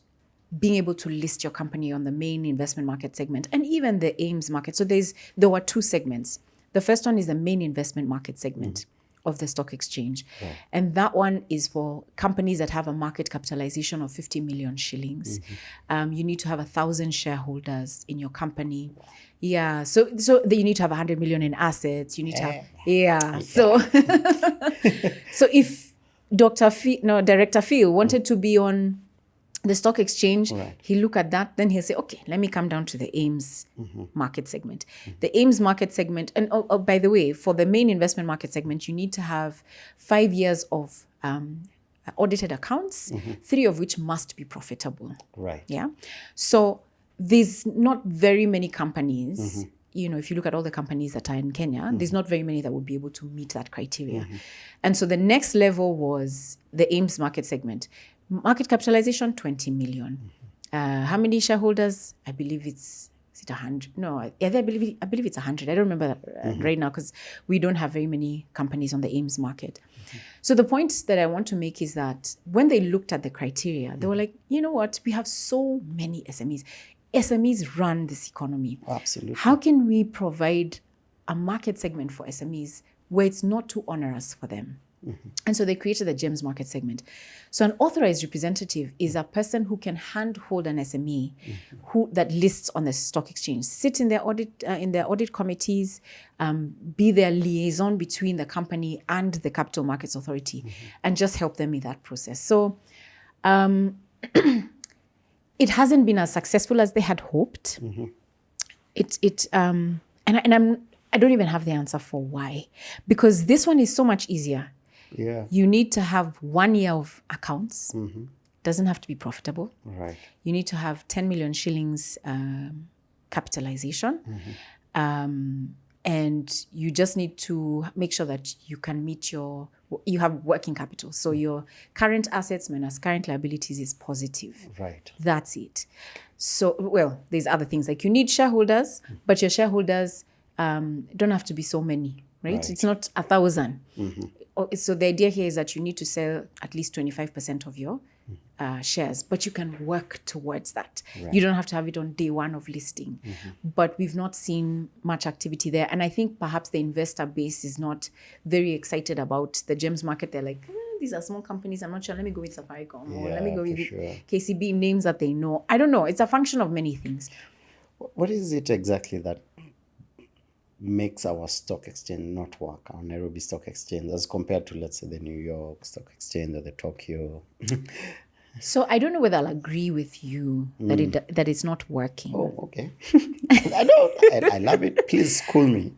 being able to list your company on the main investment market segment and even the AIMS market. So there were two segments. The first one is the main investment market segment of the stock exchange. And that one is for companies that have a market capitalization of 50 million shillings. You need to have 1,000 shareholders in your company. Yeah. So you need to have 100 million in assets. You need to have, yeah. So, so if Director Phil wanted to be on the stock exchange, he'll look at that, then he'll say, okay, let me come down to the AIMS market segment. The AIMS market segment, and by the way, for the main investment market segment, you need to have 5 years of audited accounts, 3 of which must be profitable. Right. Yeah. So there's not very many companies, if you look at all the companies that are in Kenya, there's not very many that would be able to meet that criteria. And so the next level was the AIMS market segment. Market capitalization, 20 million. How many shareholders? I believe is it 100? No, I believe it's 100. I don't remember right now because we don't have very many companies on the AIMS market. So the point that I want to make is that when they looked at the criteria, they were like, you know what? We have so many SMEs. SMEs run this economy. Absolutely. How can we provide a market segment for SMEs where it's not too onerous for them? And so they created the GEMS market segment. So an authorized representative is a person who can handhold an SME that lists on the stock exchange, sit in their audit committees, be their liaison between the company and the Capital Markets Authority, and just help them in that process. So it hasn't been as successful as they had hoped. I don't even have the answer for why, because this one is so much easier. Yeah. You need to have 1 year of accounts. Doesn't have to be profitable. Right. You need to have 10 million shillings capitalization. And you just need to make sure that you can meet you have working capital. So your current assets minus current liabilities is positive. Right. That's it. So, well, there's other things like you need shareholders, but your shareholders don't have to be so many, right? It's not 1,000. So the idea here is that you need to sell at least 25% of your shares, but you can work towards that. You don't have to have it on day one of listing. But we've not seen much activity there. And I think perhaps the investor base is not very excited about the GEMS market. They're like, these are small companies. I'm not sure. Let me go with Safaricom. Or let me go with KCB, names that they know. I don't know. It's a function of many things. What is it exactly that makes our stock exchange not work, our Nairobi Stock Exchange, as compared to, let's say, the New York Stock Exchange or the Tokyo? So I don't know whether I'll agree with you that it's not working. Oh, okay. I love it. Please school me.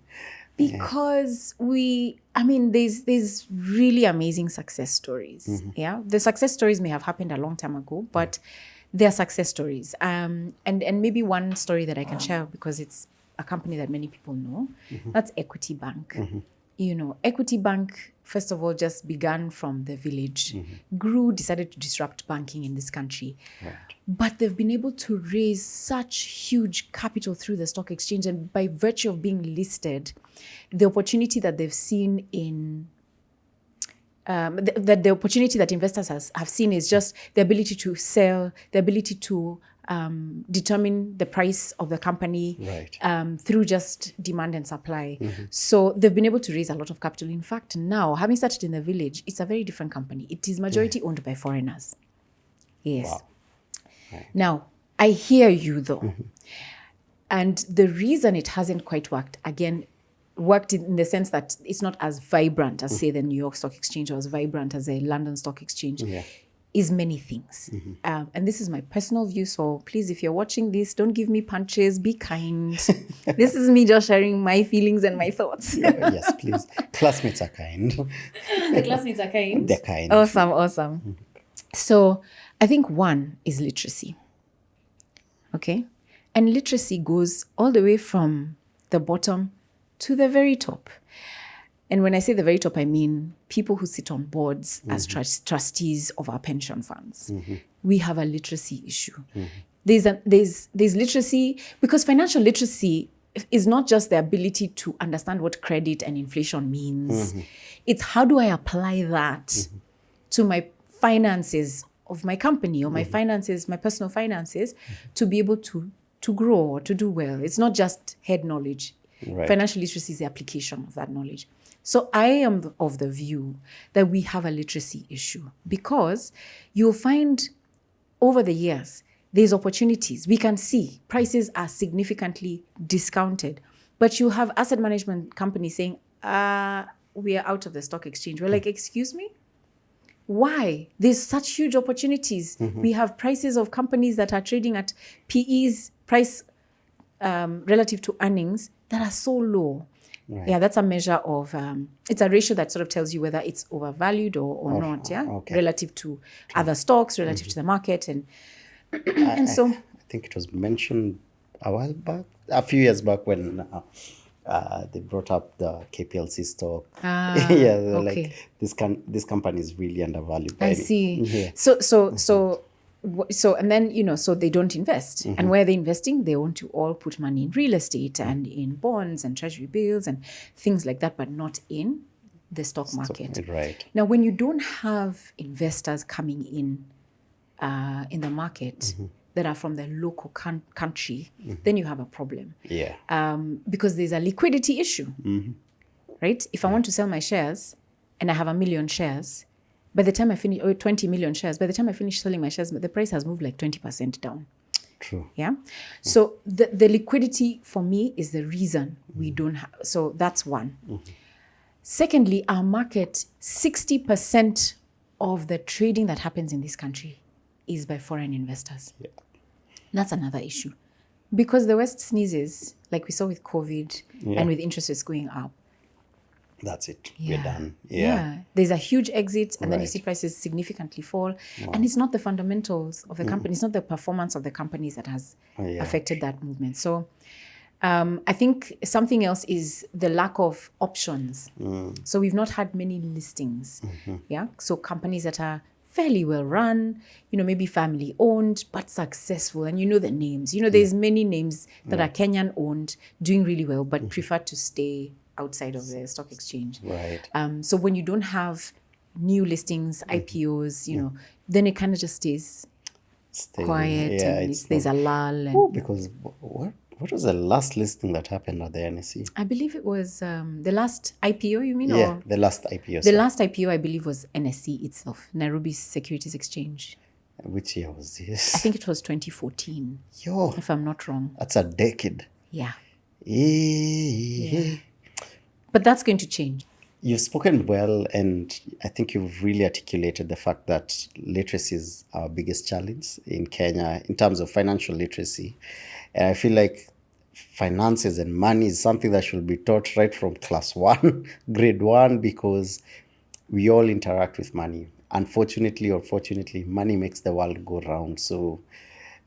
Because there's really amazing success stories. Yeah, the success stories may have happened a long time ago, but they're success stories. And maybe one story that I can share, because it's a company that many people know, that's Equity Bank. Equity Bank, first of all, just began from the village, grew, decided to disrupt banking in this country. Right. But they've been able to raise such huge capital through the stock exchange. And by virtue of being listed, the opportunity that they've seen in the opportunity that investors have seen is just the ability to sell, the ability to determine the price of the company through just demand and supply. So they've been able to raise a lot of capital. In fact, now, having started in the village, it's a very different company. It is majority owned by foreigners. Yes. Wow. Right. Now, I hear you though. And the reason it hasn't quite worked in the sense that it's not as vibrant as, say, the New York Stock Exchange, or as vibrant as the London Stock Exchange, is many things. And this is my personal view. So please, if you're watching this, don't give me punches. Be kind. This is me just sharing my feelings and my thoughts. Yes, please. Classmates are kind. The classmates are kind? They're kind. Awesome. So I think one is literacy. Okay? And literacy goes all the way from the bottom to the very top. And when I say the very top, I mean people who sit on boards as trustees of our pension funds. We have a literacy issue. there's literacy, because financial literacy is not just the ability to understand what credit and inflation means. It's how do I apply that to my finances of my company or my finances, my personal finances, to be able to grow or to do well. It's not just head knowledge. Right. Financial literacy is the application of that knowledge. So I am of the view that we have a literacy issue, because you'll find over the years, there's opportunities. We can see prices are significantly discounted, but you have asset management companies saying, we are out of the stock exchange. We're like, excuse me? Why? There's such huge opportunities. We have prices of companies that are trading at PEs, price relative to earnings, that are so low. Right. Yeah, that's a measure of, it's a ratio that sort of tells you whether it's overvalued or not, yeah? Okay. Relative to other stocks, relative to the market. And so... I think it was mentioned a few years back when they brought up the KPLC stock. Yeah, they're okay. like, this company is really undervalued. I see. Yeah. So, and then, so they don't invest. And where they're investing, they want to all put money in real estate and in bonds and treasury bills and things like that, but not in the stock market. Right. Now, when you don't have investors coming in the market that are from the local country, then you have a problem. Yeah. Because there's a liquidity issue, right? If I want to sell my shares and I have 1 million shares, by the time I finish, or 20 million shares, by the time I finish selling my shares, the price has moved like 20% down. True. Yeah. So the liquidity for me is the reason we don't have. So that's one. Secondly, our market, 60% of the trading that happens in this country is by foreign investors. Yeah. That's another issue. Because the West sneezes, like we saw with COVID and with interest rates going up. That's it. Yeah. We're done. Yeah. There's a huge exit, and then you Right. see prices significantly fall. And it's not the fundamentals of the company, it's not the performance of the companies that has affected that movement. So I think something else is the lack of options. So we've not had many listings. Yeah. So companies that are fairly well run, maybe family owned, but successful. And the names. There's many names that are Kenyan owned, doing really well, but prefer to stay outside of the stock exchange. Right. So when you don't have new listings, IPOs, then it kind of just stays quiet, and there's a lull. And Because what was the last listing that happened at the NSE? I believe it was the last IPO, you mean? Yeah, Or the last IPO. the last IPO, I believe, was NSE itself, Nairobi Securities Exchange. Which year was this? I think it was 2014, Yo, if I'm not wrong. that's a decade. Yeah. Yeah. But that's going to change. You've spoken well, and I think you've really articulated the fact that literacy is our biggest challenge in Kenya in terms of financial literacy. And I feel like finances and money is something that should be taught right from class 1, grade 1, because we all interact with money. Unfortunately or fortunately, money makes the world go round. So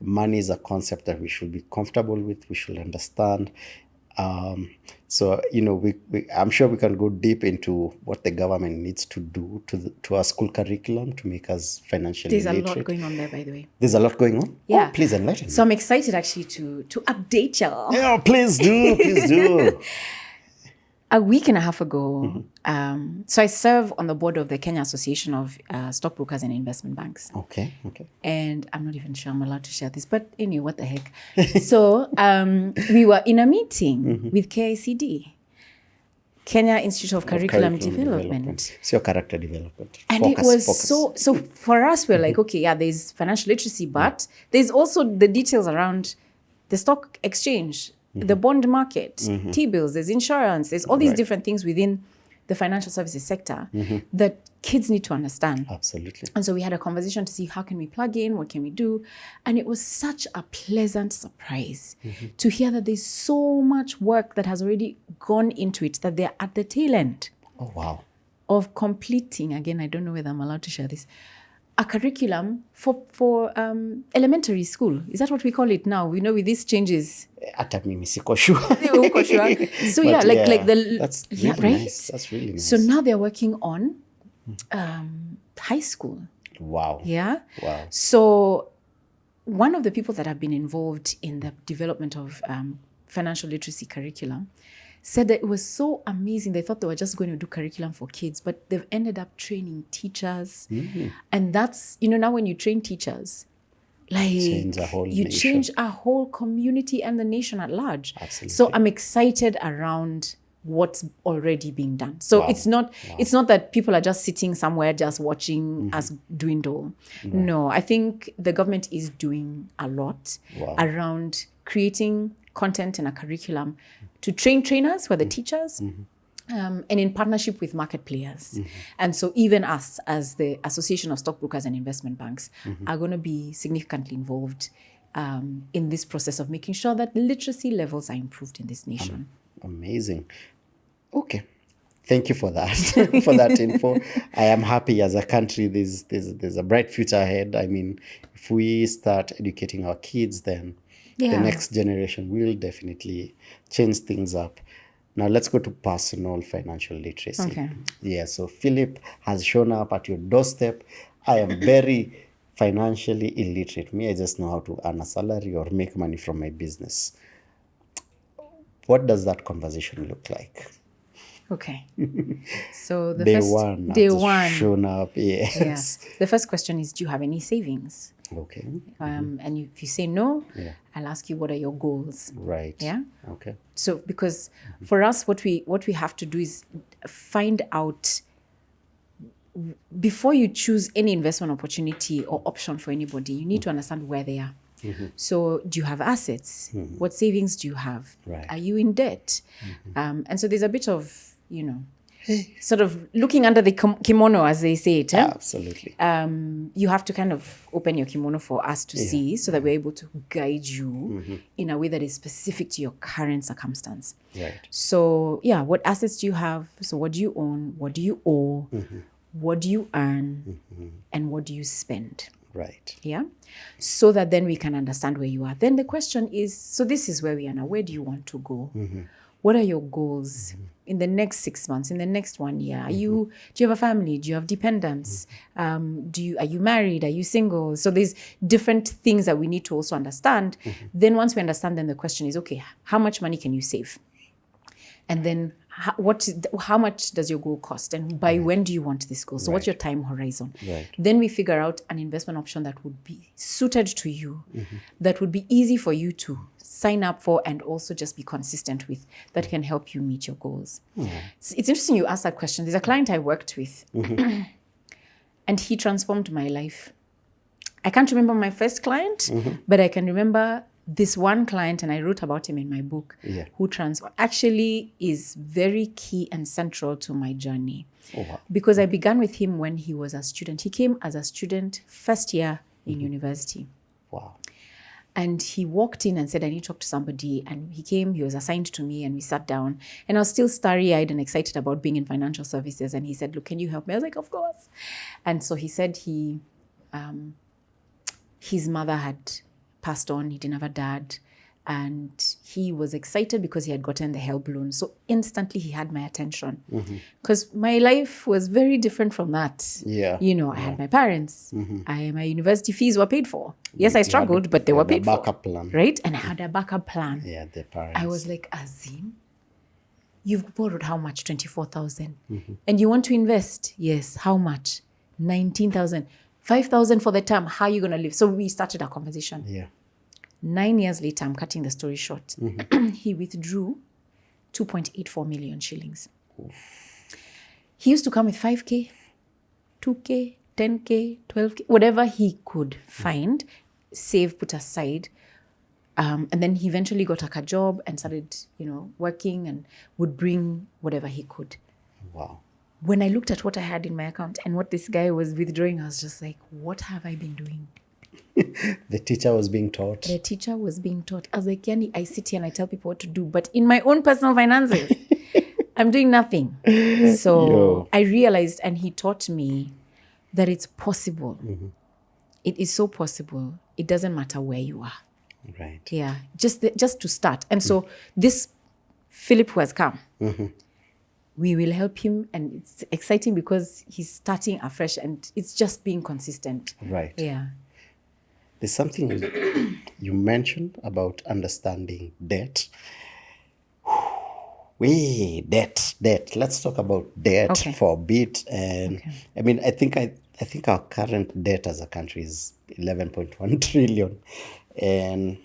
money is a concept that we should be comfortable with, we should understand. So I'm sure we can go deep into what the government needs to do to our school curriculum to make us financially There's a literate. lot going on there, by the way. There's a lot going on. Yeah. Oh, please enlighten me. So I'm excited actually to update y'all. Yeah, please do. A week and a half ago, so I serve on the board of the Kenya Association of Stockbrokers and Investment Banks. Okay. And I'm not even sure I'm allowed to share this, but anyway, what the heck. So we were in a meeting with KICD, Kenya Institute of Curriculum Development. It's your character development. And it was so for us, we're like, okay, yeah, there's financial literacy, but there's also the details around the stock exchange, the bond market, T-bills, there's insurance, there's all these different things within the financial services sector that kids need to understand. Absolutely. And so we had a conversation to see how can we plug in, what can we do? And it was such a pleasant surprise to hear that there's so much work that has already gone into it, that they're at the tail end. Oh, wow. Of completing, again, I don't know whether I'm allowed to share this, a curriculum for elementary school. Is that what we call it now? With these changes. Hata mimi siko sure. So yeah, like the that's really right. Nice. That's really nice. So now they're working on high school. Wow. Yeah. Wow. So one of the people that have been involved in the development of financial literacy curriculum said that it was so amazing. They thought they were just going to do curriculum for kids, but they've ended up training teachers. And that's, now when you train teachers, like Change a whole you nation. change a whole community and the nation at large. Absolutely. So I'm excited around what's already being done. So Wow. it's not that people are just sitting somewhere just watching us dwindle. No, I think the government is doing a lot around creating content and a curriculum to train trainers who are the teachers, and in partnership with market players. And so even us as the Association of Stockbrokers and Investment Banks are going to be significantly involved in this process of making sure that literacy levels are improved in this nation. Amazing. Okay. Thank you for that, for that info. I am happy as a country, there's a bright future ahead. I mean, if we start educating our kids, then the next generation will definitely change things up. Now let's go to personal financial literacy. Okay. Yeah, so Philip has shown up at your doorstep. I am very financially illiterate. Me, I just know how to earn a salary or make money from my business. What does that conversation look like? Okay. So the Day first one, I've day just one. shown up. Yes. Yeah. The first question is, do you have any savings? Okay. And if you say no, Yeah. I'll ask you, what are your goals? Right. Yeah. Okay. So because for us, what we have to do is find out, before you choose any investment opportunity or option for anybody, you need to understand where they are. So do you have assets? What savings do you have? Right. Are you in debt? And so there's a bit of, sort of looking under the kimono, as they say it. Absolutely. You have to kind of open your kimono for us to see, so that we're able to guide you in a way that is specific to your current circumstance. Right. So what assets do you have? So what do you own? What do you owe? What do you earn? And what do you spend? Right. Yeah. So that then we can understand where you are. Then the question is, so this is where we are now. Where do you want to go? What are your goals in the next 6 months, in the next 1 year? Do you have a family? Do you have dependents? Are you married? Are you single? So there's different things that we need to also understand. Then once we understand, then the question is, okay, how much money can you save? And then how much does your goal cost? And by when do you want this goal? So what's your time horizon? Right. Then we figure out an investment option that would be suited to you, that would be easy for you to sign up for and also just be consistent with, that can help you meet your goals. It's interesting you asked that question. There's a client I worked with and he transformed my life. I can't remember my first client, but I can remember this one client, and I wrote about him in my book, who actually is very key and central to my journey. Oh, wow. Because I began with him when he was a student. He came as a student first year in university. Wow. And he walked in and said, I need to talk to somebody. And he came, he was assigned to me, and we sat down. And I was still starry-eyed and excited about being in financial services. And he said, look, can you help me? I was like, of course. And so he said his mother had passed on. He didn't have a dad. And he was excited because he had gotten the help loan. So instantly he had my attention. Because my life was very different from that. Yeah. I had my parents. My university fees were paid for. Yes, I struggled, but they were paid for. Backup plan. Right? And I had a backup plan. Yeah, the parents. I was like, Azim, you've borrowed how much? 24,000. And you want to invest? Yes. How much? 19,000. 5,000 for the term. How are you going to live? So we started a conversation. Yeah. 9 years later, I'm cutting the story short, he withdrew 2.84 million shillings. He used to come with 5K, 2K, 10K, 12K, whatever he could find, save, put aside. And then he eventually got a job and started, working, and would bring whatever he could. Wow. When I looked at what I had in my account and what this guy was withdrawing, I was just like, what have I been doing? The teacher was being taught. The teacher was being taught. I was like, Yani, I sit here and I tell people what to do, but in my own personal finances, I'm doing nothing. So I realized, and he taught me that it's possible. It is so possible. It doesn't matter where you are. Right. Yeah, just to start. And so this Philip who has come, we will help him, and it's exciting because he's starting afresh, and it's just being consistent. Right. Yeah. there's something you mentioned about understanding debt. Debt. Let's talk about debt Okay. for a bit. And Okay. I mean, I think our current debt as a country is 11.1 trillion. And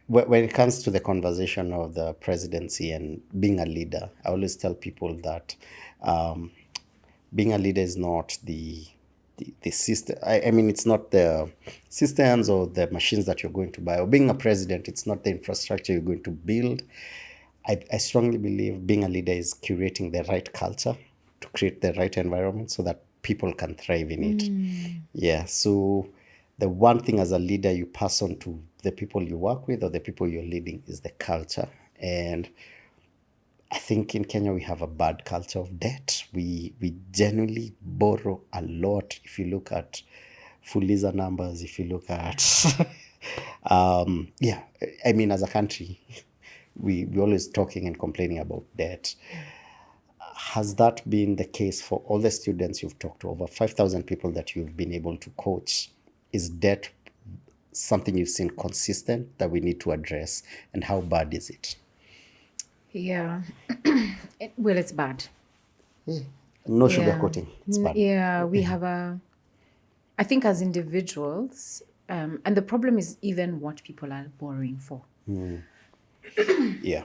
when it comes to the conversation of the presidency and being a leader, I always tell people that um, being a leader is not the system. I mean, it's not the systems or the machines that you're going to buy. Or being a president, it's not the infrastructure you're going to build. I strongly believe being a leader is curating the right culture to create the right environment so that people can thrive in it. Yeah. So the one thing as a leader you pass on to the people you work with or the people you're leading is the culture. And I think in Kenya we have a bad culture of debt. We genuinely borrow a lot. If you look at Fuliza numbers, if you look at yeah, I mean as a country, we always talking and complaining about debt. Has that been the case for all the students you've talked to, over 5,000 people that you've been able to coach? Is debt something you've seen consistent that we need to address? And how bad is it? Yeah. Well, it's bad. No Yeah. sugarcoating. It's bad. Yeah, we have I think as individuals, and the problem is even what people are borrowing for. Yeah.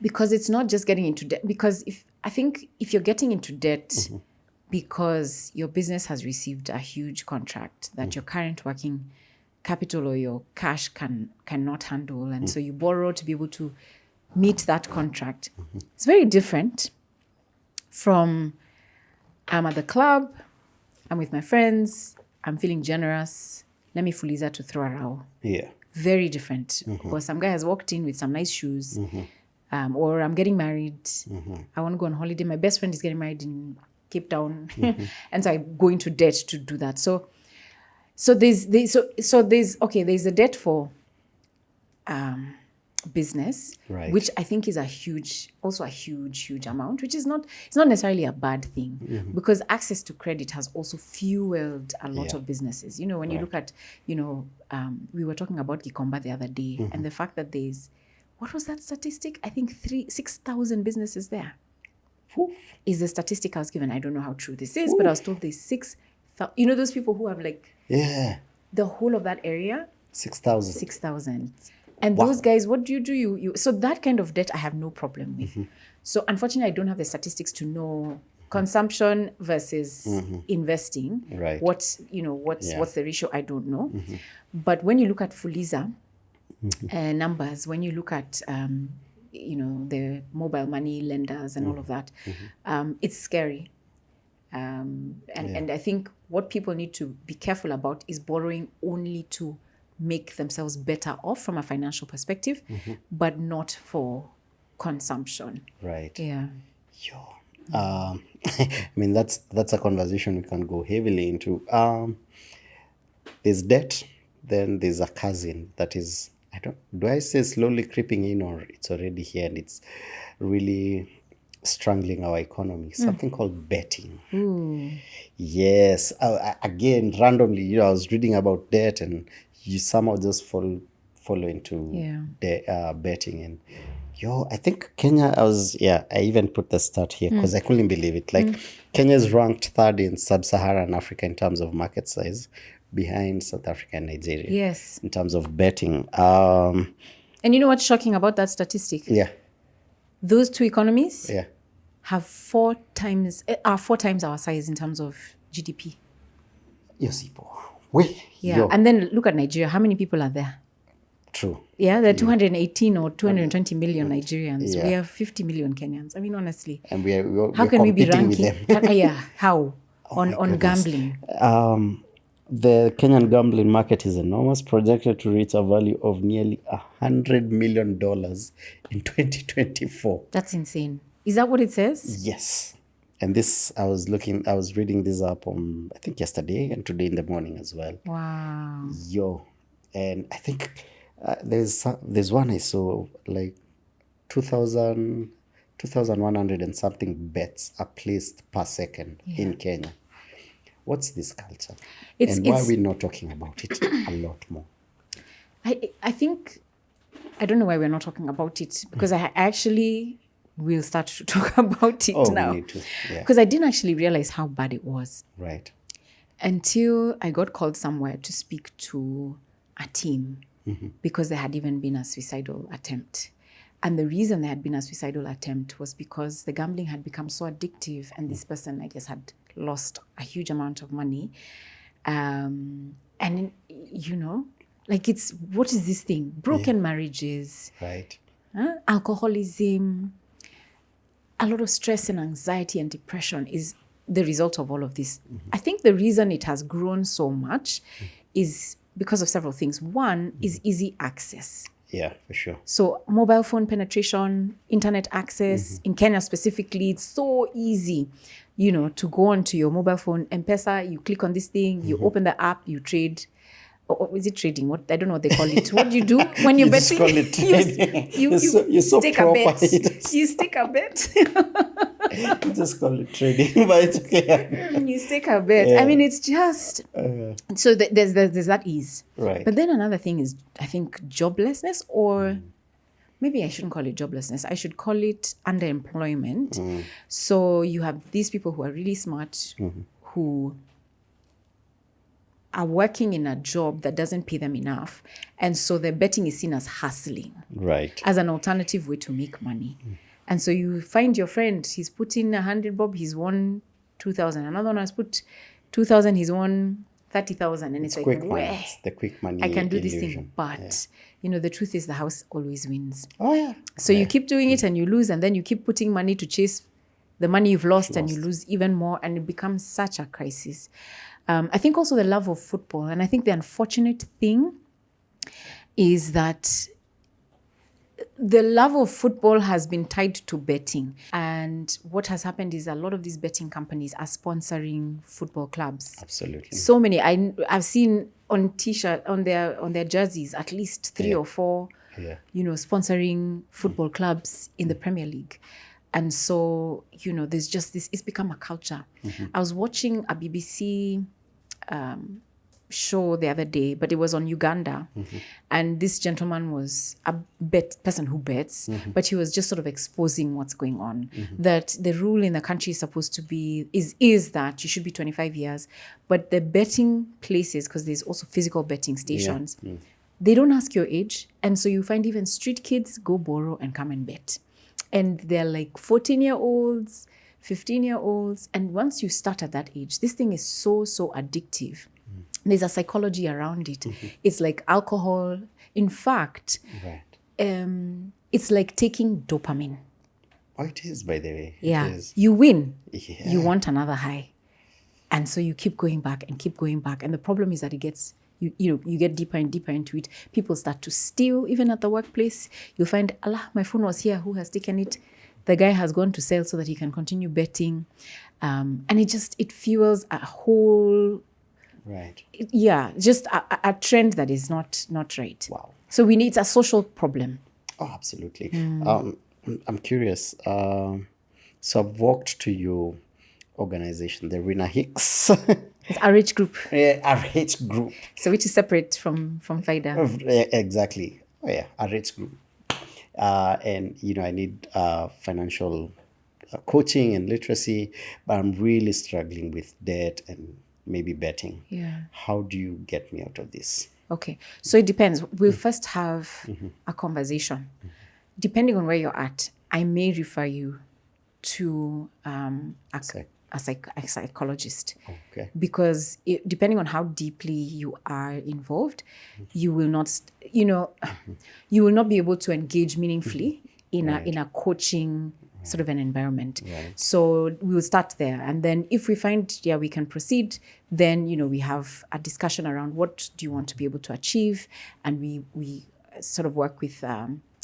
Because it's not just getting into debt. Because if you're getting into debt because your business has received a huge contract that your current working capital or your cash cannot handle, and so you borrow to be able to meet that contract, it's very different from I'm at the club, I'm with my friends, I'm feeling generous, let me fuliza to throw around. Yeah. Very different. Or some guy has walked in with some nice shoes, or I'm getting married, I want to go on holiday, my best friend is getting married in Cape Town, and so I go into debt to do that. So there's there's a debt for business, Right. which I think is also a huge amount, which is it's not necessarily a bad thing, because access to credit has also fueled a lot Yeah. of businesses. You know, when you look at, we were talking about Gikomba the other day, and the fact that there's, what was that statistic? I think 6,000 businesses there. Is the statistic I was given. I don't know how true this is, but I was told there's 6,000. You know those people who have like Yeah. the whole of that area? 6,000. 6,000. And Wow. those guys, what do? You so that kind of debt I have no problem with. So unfortunately, I don't have the statistics to know consumption versus investing. Right. What's the ratio? I don't know. But when you look at Fuliza numbers, when you look at the mobile money lenders and all of that, it's scary. And I think what people need to be careful about is borrowing only to make themselves better off from a financial perspective, but not for consumption. Right. Yeah. Yo. I mean, that's a conversation we can go heavily into. There's debt, then there's a cousin that is, do I say slowly creeping in, or it's already here and it's really strangling our economy? Something called betting. Yes. Again, randomly, I was reading about debt and you somehow just follow into betting. And I think Kenya, I even put the stat here because I couldn't believe it. Like Kenya is ranked third in sub-Saharan Africa in terms of market size, behind South Africa and Nigeria. Yes. In terms of betting. And you know what's shocking about that statistic? Yeah. Those two economies Yeah. have four times our size in terms of GDP. Yosipo. Wait. Yeah. Yo. And then look at Nigeria. How many people are there? True. Yeah, there are 218 or 220 million Nigerians. Yeah. We have 50 million Kenyans. I mean, honestly. And we're How can we be competing with ranking? them. Yeah, how? my on goodness. gambling. The Kenyan gambling market is enormous, projected to reach a value of nearly $100 million in 2024. That's insane. Is that what it says? Yes. And this, I was reading this up I think yesterday and today in the morning as well. Wow. Yo. And I think there's one I saw, like 2,100 and something bets are placed per second in Kenya. What's this culture? It's- And why are it's- we not talking about it a lot more? I think, I don't know why we're not talking about it, because I actually will start to talk about it Oh, we now. need to, yeah. Because I didn't actually realize how bad it was Right. until I got called somewhere to speak to a team because there had even been a suicidal attempt. And the reason there had been a suicidal attempt was because the gambling had become so addictive, and this person, I guess, had lost a huge amount of money. And, you know, like, it's, what is this thing? Broken marriages, Right. alcoholism, a lot of stress and anxiety and depression is the result of all of this. I think the reason it has grown so much is because of several things. One is easy access. Yeah, for sure. So mobile phone penetration, internet access, in Kenya specifically, it's so easy, you know, to go onto your mobile phone, M-Pesa, you click on this thing, you open the app, you trade. Or is it trading? What, I don't know what they call it. What do you do when you're You just betting? call it trading. You You're so stake a proper. bet. You stake a bet. You just call it trading, but it's okay. You stake a bet. I mean, it's just so there's that ease. Right. But then another thing is, I think, joblessness, or maybe I shouldn't call it joblessness. I should call it underemployment. So you have these people who are really smart, who are working in a job that doesn't pay them enough, and so the betting is seen as hustling, Right. as an alternative way to make money. And so you find your friend, he's put in 100 bob, he's won 2,000. Another one has put 2,000, he's won 30,000. And it's like, Quick money. where? It's the quick money I can do this thing. illusion. But, you know, the truth is the house always wins. Oh, yeah. So you keep doing it and you lose, and then you keep putting money to chase the money you've lost, and you lose even more, and it becomes such a crisis. I think also the love of football, and I think the unfortunate thing is that the love of football has been tied to betting. And what has happened is a lot of these betting companies are sponsoring football clubs. Absolutely. So many. I've seen on T-shirt, on their jerseys, at least 3 or 4, you know, sponsoring football clubs in the Premier League. And so, you know, there's just this, it's become a culture. I was watching a BBC show the other day, but it was on Uganda. And this gentleman was a person who bets, but he was just sort of exposing what's going on. That the rule in the country is supposed to be, is that you should be 25 years, but the betting places, because there's also physical betting stations, they don't ask your age. And so you find even street kids go borrow and come and bet. And they're like 14-year-olds, 15-year-olds. And once you start at that age, this thing is so addictive. There's a psychology around it. It's like alcohol. In fact, it's like taking dopamine. Oh, it is, by the way. Yeah. It is. You win. Yeah. You want another high. And so you keep going back and keep going back. And the problem is that it gets, you get deeper and deeper into it. People start to steal, even at the workplace. You'll find, Allah, my phone was here. Who has taken it? The guy has gone to sell so that he can continue betting. And it fuels a whole... Right. Just a trend that is not right. Wow. So it's a social problem. Oh, absolutely. I'm curious. So I've walked to your organization, the Rina Hicks. It's RH Group. RH Group. So which is separate from FIDA. Exactly. Oh, yeah, RH Group. And, you know, I need financial coaching and literacy, but I'm really struggling with debt and maybe betting. Yeah. How do you get me out of this? Okay. So it depends. We'll first have a conversation. Depending on where you're at, I may refer you to a psychologist. Okay. Because depending on how deeply you are involved, you will not, you will not be able to engage meaningfully in a coaching sort of an environment. Right. So we will start there. And then if we find, we can proceed, then, we have a discussion around what do you want to be able to achieve. And we sort of work with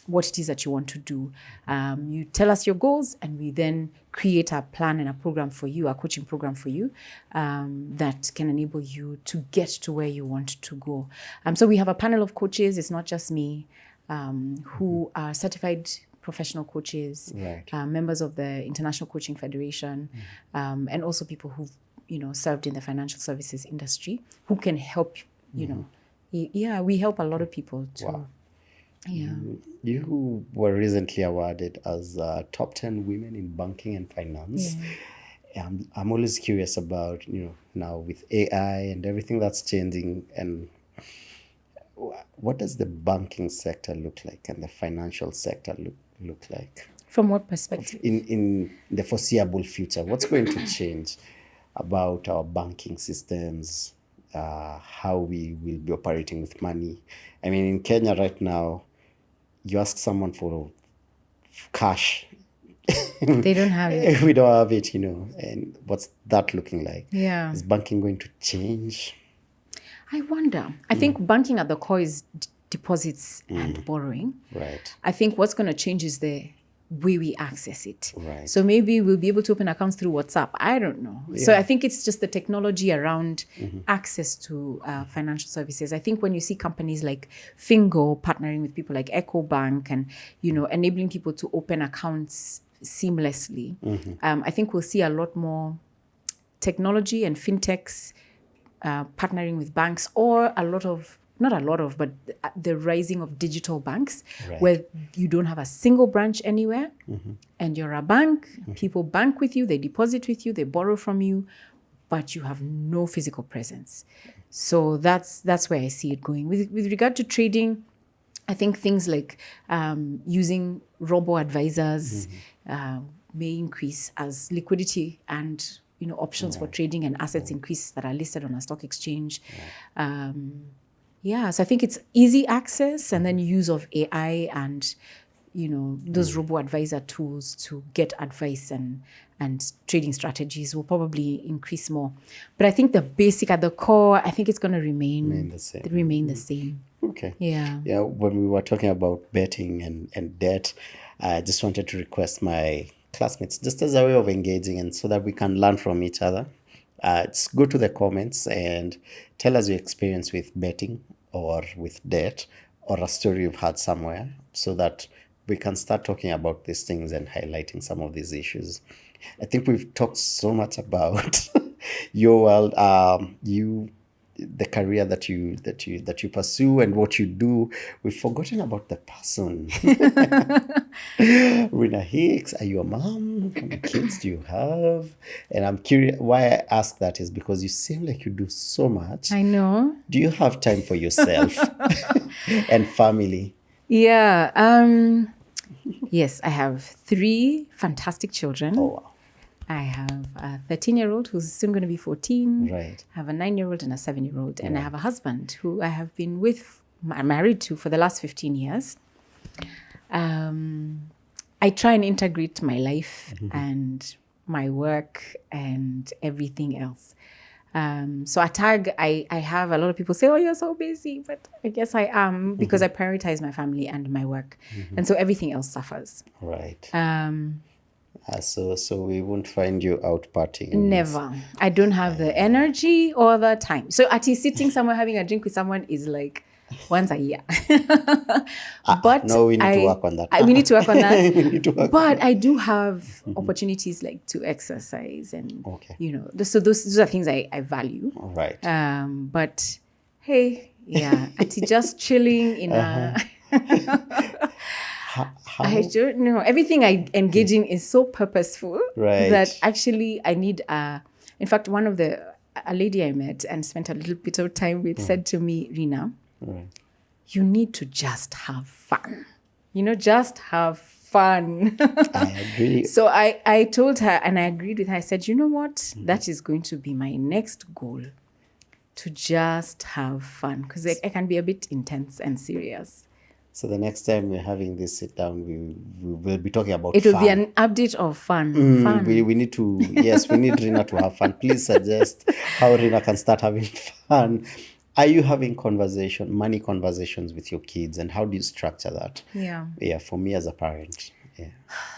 what it is that you want to do. You tell us your goals, and we then create a plan and a program for you, a coaching program for you that can enable you to get to where you want to go. So we have a panel of coaches. It's not just me, who are certified professional coaches, Right. Members of the International Coaching Federation, and also people who've served in the financial services industry who can help, yeah, we help a lot of people too. Wow. Yeah. You were recently awarded as top 10 women in banking and finance. I'm always curious about, now with AI and everything that's changing, and what does the banking sector look like and the financial sector look like From what perspective? in the foreseeable future? What's going to change about our banking systems, how we will be operating with money? I mean, in Kenya right now, you ask someone for cash, They don't have it. we don't have it, and what's that looking like? Yeah. Is banking going to change? I wonder. I think banking at the core is deposits and borrowing. Right. I think what's going to change is the way we access it. Right. So maybe we'll be able to open accounts through WhatsApp. I don't know. So I think it's just the technology around access to financial services. I think when you see companies like Fingo partnering with people like EcoBank and, enabling people to open accounts seamlessly, I think we'll see a lot more technology and fintechs partnering with banks, or not a lot of, but the rising of digital banks, Right. where you don't have a single branch anywhere, and you're a bank. People bank with you, they deposit with you, they borrow from you, but you have no physical presence. So that's where I see it going. With regard to trading, I think things like using robo-advisors may increase as liquidity and options for trading and assets increase that are listed on a stock exchange. So I think it's easy access and then use of AI and those robo-advisor tools to get advice and trading strategies will probably increase more. But I think the basic at the core, I think it's going to remain the same. Okay. Yeah. Yeah. When we were talking about betting and debt, I just wanted to request my classmates, just as a way of engaging and so that we can learn from each other. Just go to the comments and tell us your experience with betting or with debt or a story you've had somewhere, so that we can start talking about these things and highlighting some of these issues. I think we've talked so much about your world, the career that you pursue and what you do. We've forgotten about the person. Rina Hicks, are you a mom? How many kids do you have? And I'm curious, why I ask that is because you seem like you do so much. I know. Do you have time for yourself and family? Yeah. Yes, I have 3 fantastic children. Oh, wow. I have a 13-year-old who's soon going to be 14. Right. I have a 9-year-old and a 7-year-old. And I have a husband who I have been married to for the last 15 years. I try and integrate my life and my work and everything else. So at TAG, I have a lot of people say, oh, you're so busy. But I guess I am, because I prioritize my family and my work. And so everything else suffers. Right. So we won't find you out partying. Never. I don't have the energy or the time. So at least sitting somewhere having a drink with someone is like once a year. But no, we need to work on that. We need to work on that. We need to work But I do have opportunities like to exercise and, Okay. so those are things I value. Right. But hey, yeah, just chilling in a... I don't know. Everything I engage in is so purposeful Right. that actually I need in fact, a lady I met and spent a little bit of time with said to me, Rina, Right. you need to just have fun. Just have fun. I agree. So I told her and I agreed with her. I said, you know what? That is going to be my next goal, to just have fun, because I can be a bit intense and serious. So the next time we're having this sit down, we will be talking about It will fun. be an update of fun. Fun. We need to, yes, we need Rina to have fun. Please suggest how Rina can start having fun. Are you having money conversations with your kids, and how do you structure that? Yeah. Yeah, for me as a parent. Yeah.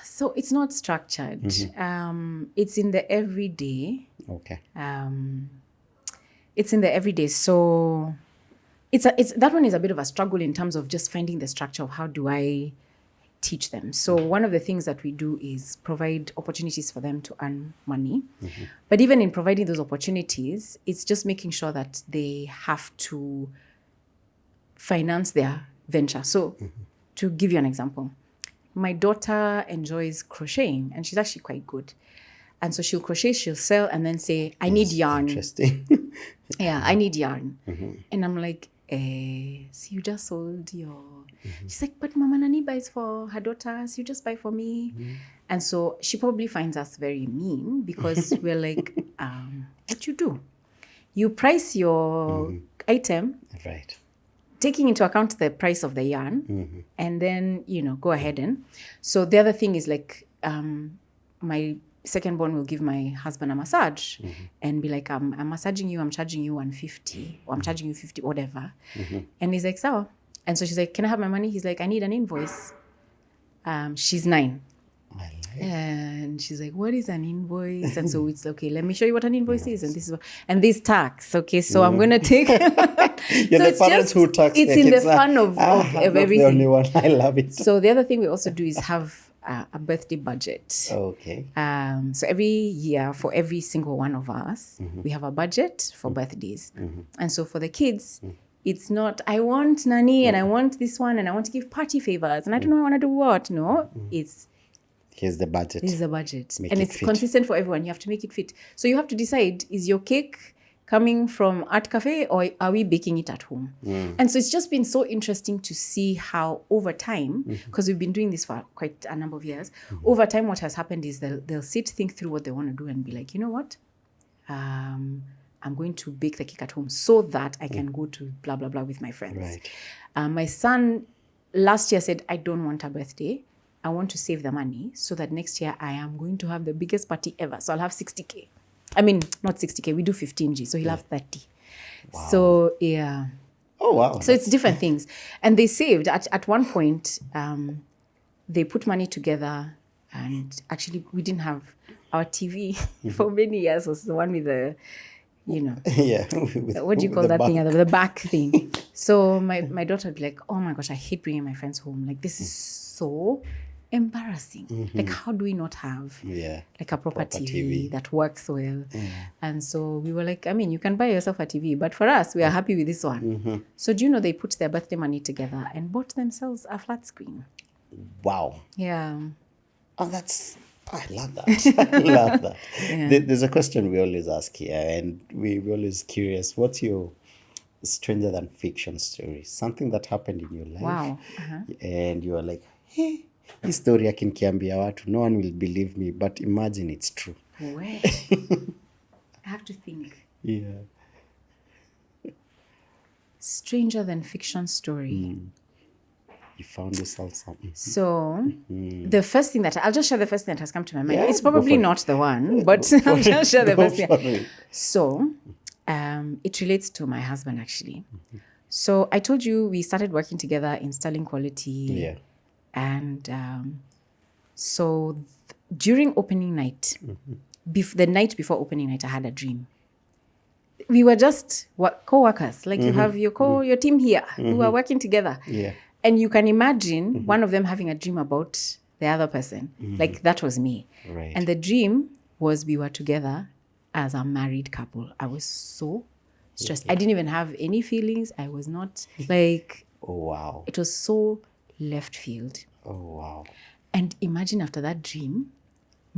So it's not structured. It's in the everyday. Okay. It's in the everyday. So it's that one is a bit of a struggle in terms of just finding the structure of how do I teach them. So one of the things that we do is provide opportunities for them to earn money. But even in providing those opportunities, it's just making sure that they have to finance their venture. So to give you an example, my daughter enjoys crocheting and she's actually quite good. And so she'll crochet, she'll sell, and then say, I need yarn. Interesting. Yeah, I need yarn. And I'm like, so you just sold your... She's like, but Mama Nani buys for her daughters. You just buy for me. And so she probably finds us very mean because we're like, what you do? You price your item, Right. taking into account the price of the yarn, and then, go ahead and... So the other thing is like, my second born will give my husband a massage and be like, I'm massaging you, I'm charging you 150 or I'm charging you 50, whatever. And he's like, so. And so she's like, can I have my money? He's like, I need an invoice. She's 9. And she's like, what is an invoice? And so it's okay, let me show you what an invoice is. And this is and this tax. Okay, so I'm going to take... You're So the it's parents just- who tax it's their in the kids. fun of everything. The only one. I love it. So the other thing we also do is have a birthday budget. Okay. So every year for every single one of us, we have a budget for birthdays. And so for the kids, it's not, I want Nani and I want this one and I want to give party favors and I don't know I want to do what. No, it's, Here's the budget. this is a budget. Make And it it's fit. consistent for everyone. You have to make it fit. So you have to decide, is your cake coming from Art Cafe or are we baking it at home? And so it's just been so interesting to see how over time, because we've been doing this for quite a number of years, over time what has happened is they'll sit, think through what they want to do and be like, you know what? I'm going to bake the cake at home so that I can go to blah, blah, blah with my friends. Right. My son last year said, I don't want a birthday. I want to save the money so that next year I am going to have the biggest party ever. So I'll have 60K. I mean, not 60K, we do 15G. So he'll have 30. Wow. So, yeah. Oh, wow. So it's different things. And they saved. At one point, they put money together. And actually, we didn't have our TV for many years. Was the one with the, Yeah. what do you call that thing? The back thing. So my daughter would be like, oh my gosh, I hate bringing my friends home. Like, this is so embarrassing. Like, how do we not have like a proper TV that works well? And so we were like, I mean, you can buy yourself a TV, but for us, we are happy with this one. So do you know they put their birthday money together and bought themselves a flat screen? Wow. Yeah. Oh, I love that. I love that. There's a question we always ask here, and we're always curious. What's your stranger than fiction story? Something that happened in your life. Wow. And you are like, hey, hii story akinikiambia watu, no one will believe me, but imagine it's true. Where? I have to think. Yeah. Stranger than fiction story. You found yourself something. So the first thing I'll just share the first thing that has come to my mind. Yeah, It's go probably for it. not the one, but I'll just share the Go first for thing. it. So it relates to my husband actually. So I told you we started working together in Sterling Quality. Yeah. And so during opening night, the night before opening night, I had a dream. We were just co-workers. Like you have your team here who are working together. Yeah. And you can imagine one of them having a dream about the other person. Like that was me. Right. And the dream was we were together as a married couple. I was so stressed. I didn't even have any feelings. I was not like... Oh, wow. It was so left field. Oh, wow. And imagine after that dream,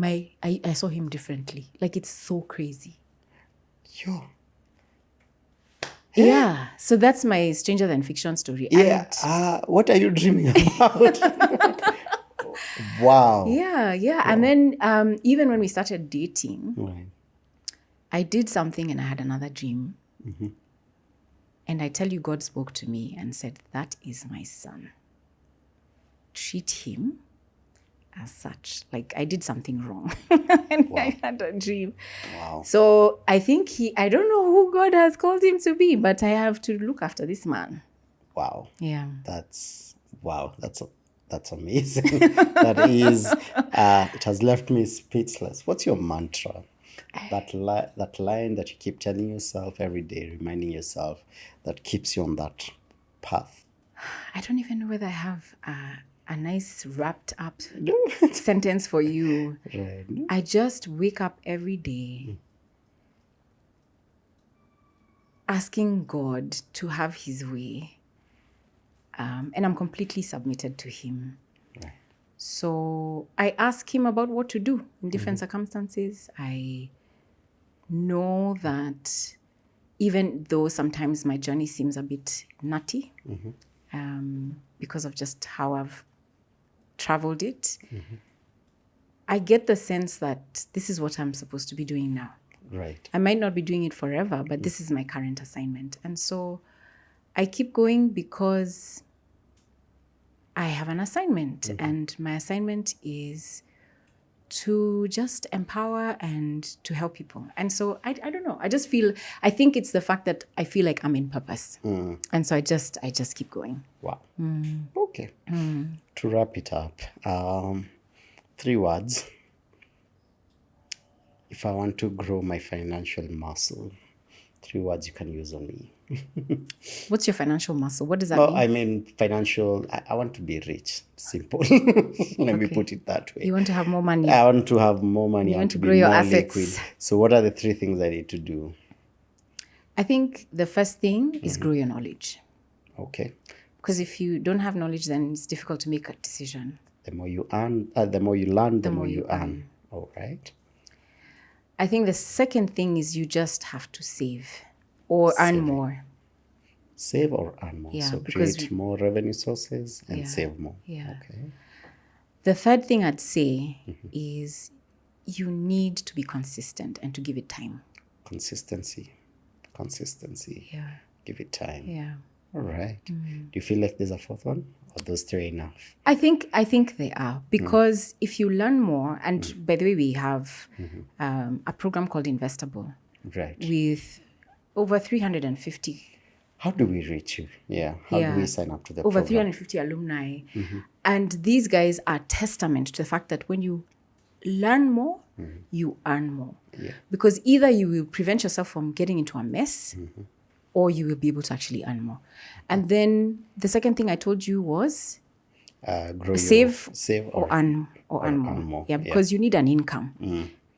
I saw him differently. Like it's so crazy. Yo. Yeah. So that's my stranger than fiction story. Yeah. What are you dreaming about? Wow. Yeah. And then even when we started dating, Right. I did something and I had another dream. And I tell you, God spoke to me and said, that is my son. Treat him as such. Like I did something wrong. And I had a dream. Wow. So I think I don't know who God has called him to be, but I have to look after this man. Wow. Yeah. That's amazing. That is, it has left me speechless. What's your mantra? That line that you keep telling yourself every day, reminding yourself, that keeps you on that path. I don't even know whether I have a nice wrapped up sentence for you. Right. I just wake up every day asking God to have his way. And I'm completely submitted to him. Right. So I ask him about what to do in different circumstances. I know that even though sometimes my journey seems a bit nutty, because of just how I've traveled it, I get the sense that this is what I'm supposed to be doing now. Right. I might not be doing it forever, but this is my current assignment. And so I keep going because I have an assignment, and my assignment is to just empower and to help people. And so I don't know. I think it's the fact that I feel like I'm in purpose. And so I just keep going. Wow. Okay. To wrap it up, 3 words. If I want to grow my financial muscle, 3 words you can use on me. What's your financial muscle? What does that No, mean? I mean financial. I want to be rich. Simple. Let me put it that way. You want to have more money. I want to have more money. You I want to be grow your more assets. liquid. So what are the 3 things I need to do? I think the first thing is grow your knowledge. Okay. Because if you don't have knowledge, then it's difficult to make a decision. The more you earn, the more you learn, the more you earn. All right. I think the second thing is you just have to save or earn more. Save or earn more. Yeah, So because create more revenue sources and Yeah, save more. yeah. Okay. The third thing I'd say is you need to be consistent and to give it time. Consistency. Yeah. Give it time. Yeah. All right. Do you feel like there's a 4th one? Or those 3 enough? I think they are, because if you learn more, and by the way, we have a program called Investable Right. with over 350. How do we reach you? Yeah. How do we sign up to the over program? 350 alumni. And these guys are testament to the fact that when you learn more, you earn more. Yeah. Because either you will prevent yourself from getting into a mess, or you will be able to actually earn more. And then the second thing I told you was Grow save or earn earn more. more. Yeah, because you need an income.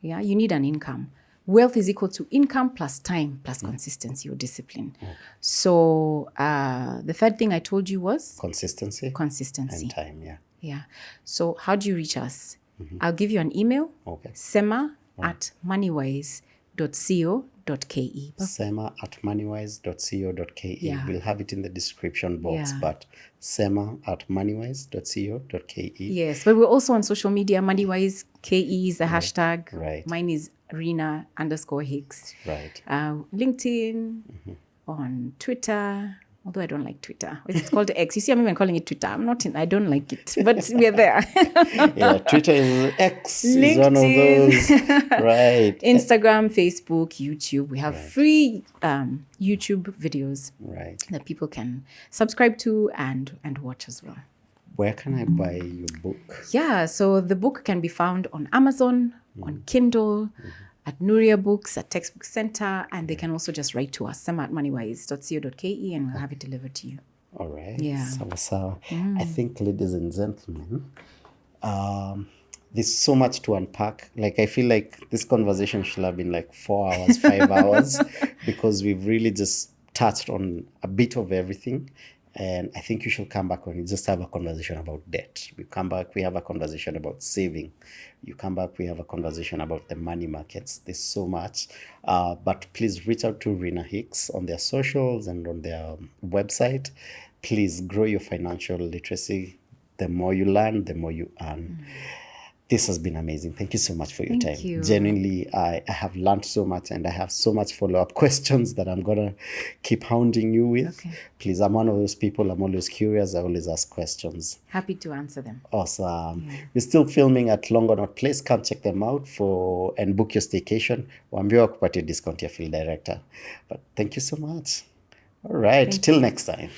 Yeah, you need an income. Wealth is equal to income plus time plus consistency or discipline. So the third thing I told you was Consistency consistency. and time. Yeah. Yeah. So how do you reach us? I'll give you an email. Okay. sema@moneywise.co.ke. sema@moneywise.co.ke. Yeah. We'll have it in the description box, Yeah. but sema@moneywise.co.ke. Yes, but we're also on social media. Moneywise KE is the hashtag. Right. Mine is Rina_Hicks. Right. LinkedIn, on Twitter. Although I don't like Twitter. It's called X. You see, I'm even calling it Twitter. I don't like it, but we're there. Yeah, Twitter is X is one of those. Right. Instagram, Facebook, YouTube. We have free YouTube videos Right. that people can subscribe to and watch as well. Where can I buy your book? Yeah, so the book can be found on Amazon, on Kindle, at Nuria Books, at Textbook Center, and they can also just write to us, sema@moneywise.co.ke, and we'll have it delivered to you. All right. Yeah. So, I think, ladies and gentlemen, there's so much to unpack. Like, I feel like this conversation should have been like 4 hours, 5 hours, because we've really just touched on a bit of everything. And I think you should come back when we just have a conversation about debt. We come back, we have a conversation about saving. You come back, we have a conversation about the money markets. There's so much. But please reach out to Rina Hicks on their socials and on their website. Please grow your financial literacy. The more you learn, the more you earn. This has been amazing. Thank you so much for your time. Thank you. Genuinely, I have learned so much, and I have so much follow-up questions that I'm going to keep hounding you with. Okay. Please, I'm one of those people. I'm always curious. I always ask questions. Happy to answer them. Awesome. We're still filming at Longonot Place. Come check them out and book your staycation. Waambiwa kupatia discount ya field director. But thank you so much. All right. Till next time.